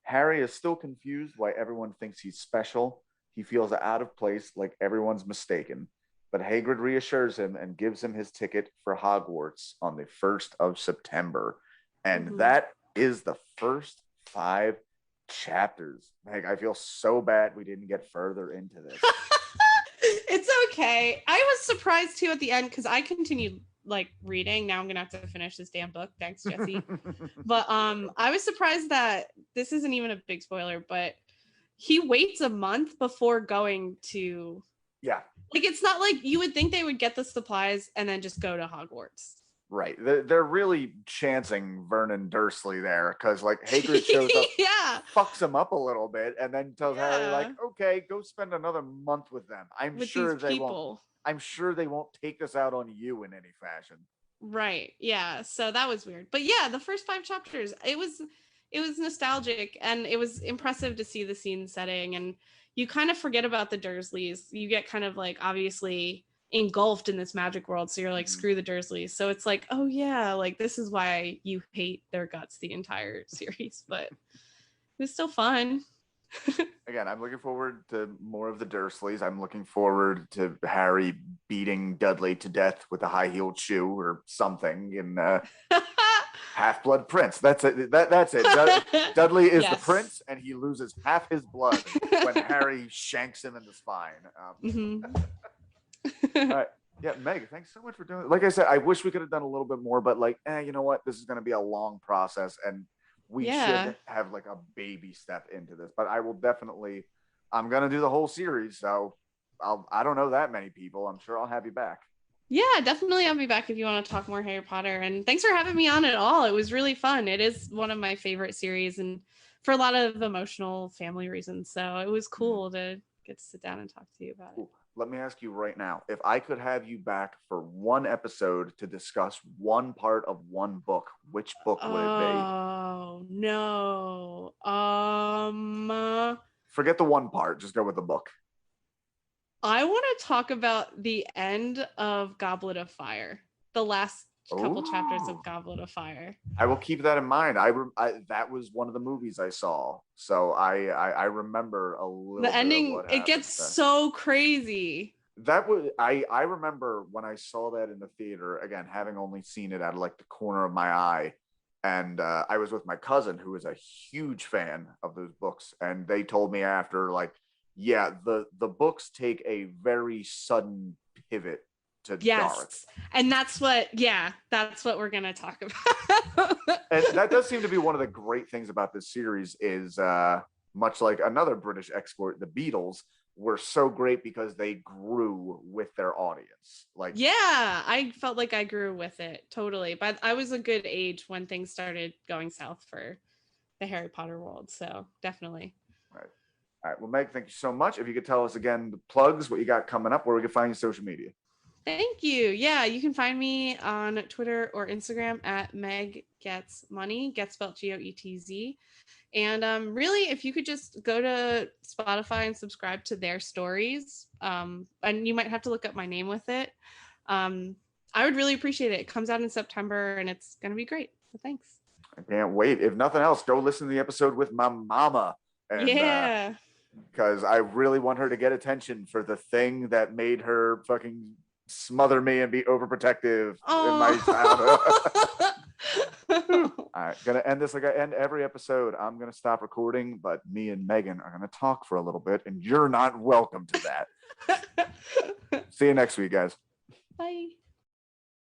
Harry is still confused why everyone thinks he's special. He feels out of place, like everyone's mistaken. But Hagrid reassures him and gives him his ticket for Hogwarts on the 1st of September. And that is the first 5 chapters. Meg, I feel so bad we didn't get further into this. It's okay. I was surprised too at the end, because I continued like reading. Now I'm gonna have to finish this damn book. Thanks, Jesse. But I was surprised that this isn't even a big spoiler, but he waits a month before going to. Yeah. Like, it's not like you would think they would get the supplies and then just go to Hogwarts. Right. They're really chancing Vernon Dursley there, because like Hagrid shows up, fucks him up a little bit, and then tells Harry like, okay, go spend another month with them. I'm sure they won't take this out on you in any fashion. Right. Yeah. So that was weird. But yeah, the first 5 chapters, it was nostalgic, and it was impressive to see the scene setting, and you kind of forget about the Dursleys. You get kind of like obviously engulfed in this magic world, so you're like, screw the Dursleys. So it's like, oh yeah, like this is why you hate their guts the entire series, but it was still fun. Again, I'm looking forward to more of the Dursleys. I'm looking forward to Harry beating Dudley to death with a high-heeled shoe or something in Half-Blood Prince. That's it. That's it. Dudley is the prince, and he loses half his blood when Harry shanks him in the spine. All right. Yeah, Meg, thanks so much for doing it. Like I said, I wish we could have done a little bit more, but like, you know what? This is going to be a long process, and we should have like a baby step into this. But I will definitely, I'm going to do the whole series, so I don't know that many people. I'm sure I'll have you back. Yeah, definitely I'll be back if you want to talk more Harry Potter. And thanks for having me on at all. It was really fun. It is one of my favorite series, and for a lot of emotional family reasons. So it was cool to get to sit down and talk to you about it. Let me ask you right now, if I could have you back for one episode to discuss one part of one book, which book would it be? Oh, no. Forget the one part. Just go with the book. I want to talk about the end of Goblet of Fire. The last couple chapters of Goblet of Fire. I will keep that in mind. I that was one of the movies I saw, so I remember a little. The ending, it gets so crazy. That was I remember when I saw that in the theater, again, having only seen it out of like the corner of my eye. And I was with my cousin who is a huge fan of those books, and they told me after, like, yeah, the books take a very sudden pivot to dark. Yes. And that's what we're going to talk about. And that does seem to be one of the great things about this series is much like another British export, the Beatles were so great because they grew with their audience. Like, yeah, I felt like I grew with it totally. But I was a good age when things started going south for the Harry Potter world. So definitely. Right. All right. Well, Meg, thank you so much. If you could tell us again the plugs, what you got coming up, where we can find you social media. Thank you. Yeah, you can find me on Twitter or Instagram at Meg Goetz Money, Get spelled Goetz. And really, if you could just go to Spotify and subscribe to their stories, and you might have to look up my name with it. I would really appreciate it. It comes out in September and it's going to be great. So thanks. I can't wait. If nothing else, go listen to the episode with my mama. And, yeah. Because I really want her to get attention for the thing that made her fucking smother me and be overprotective in my childhood. All right, gonna end this like I end every episode. I'm gonna stop recording, but me and Megan are gonna talk for a little bit, and you're not welcome to that. See you next week, guys.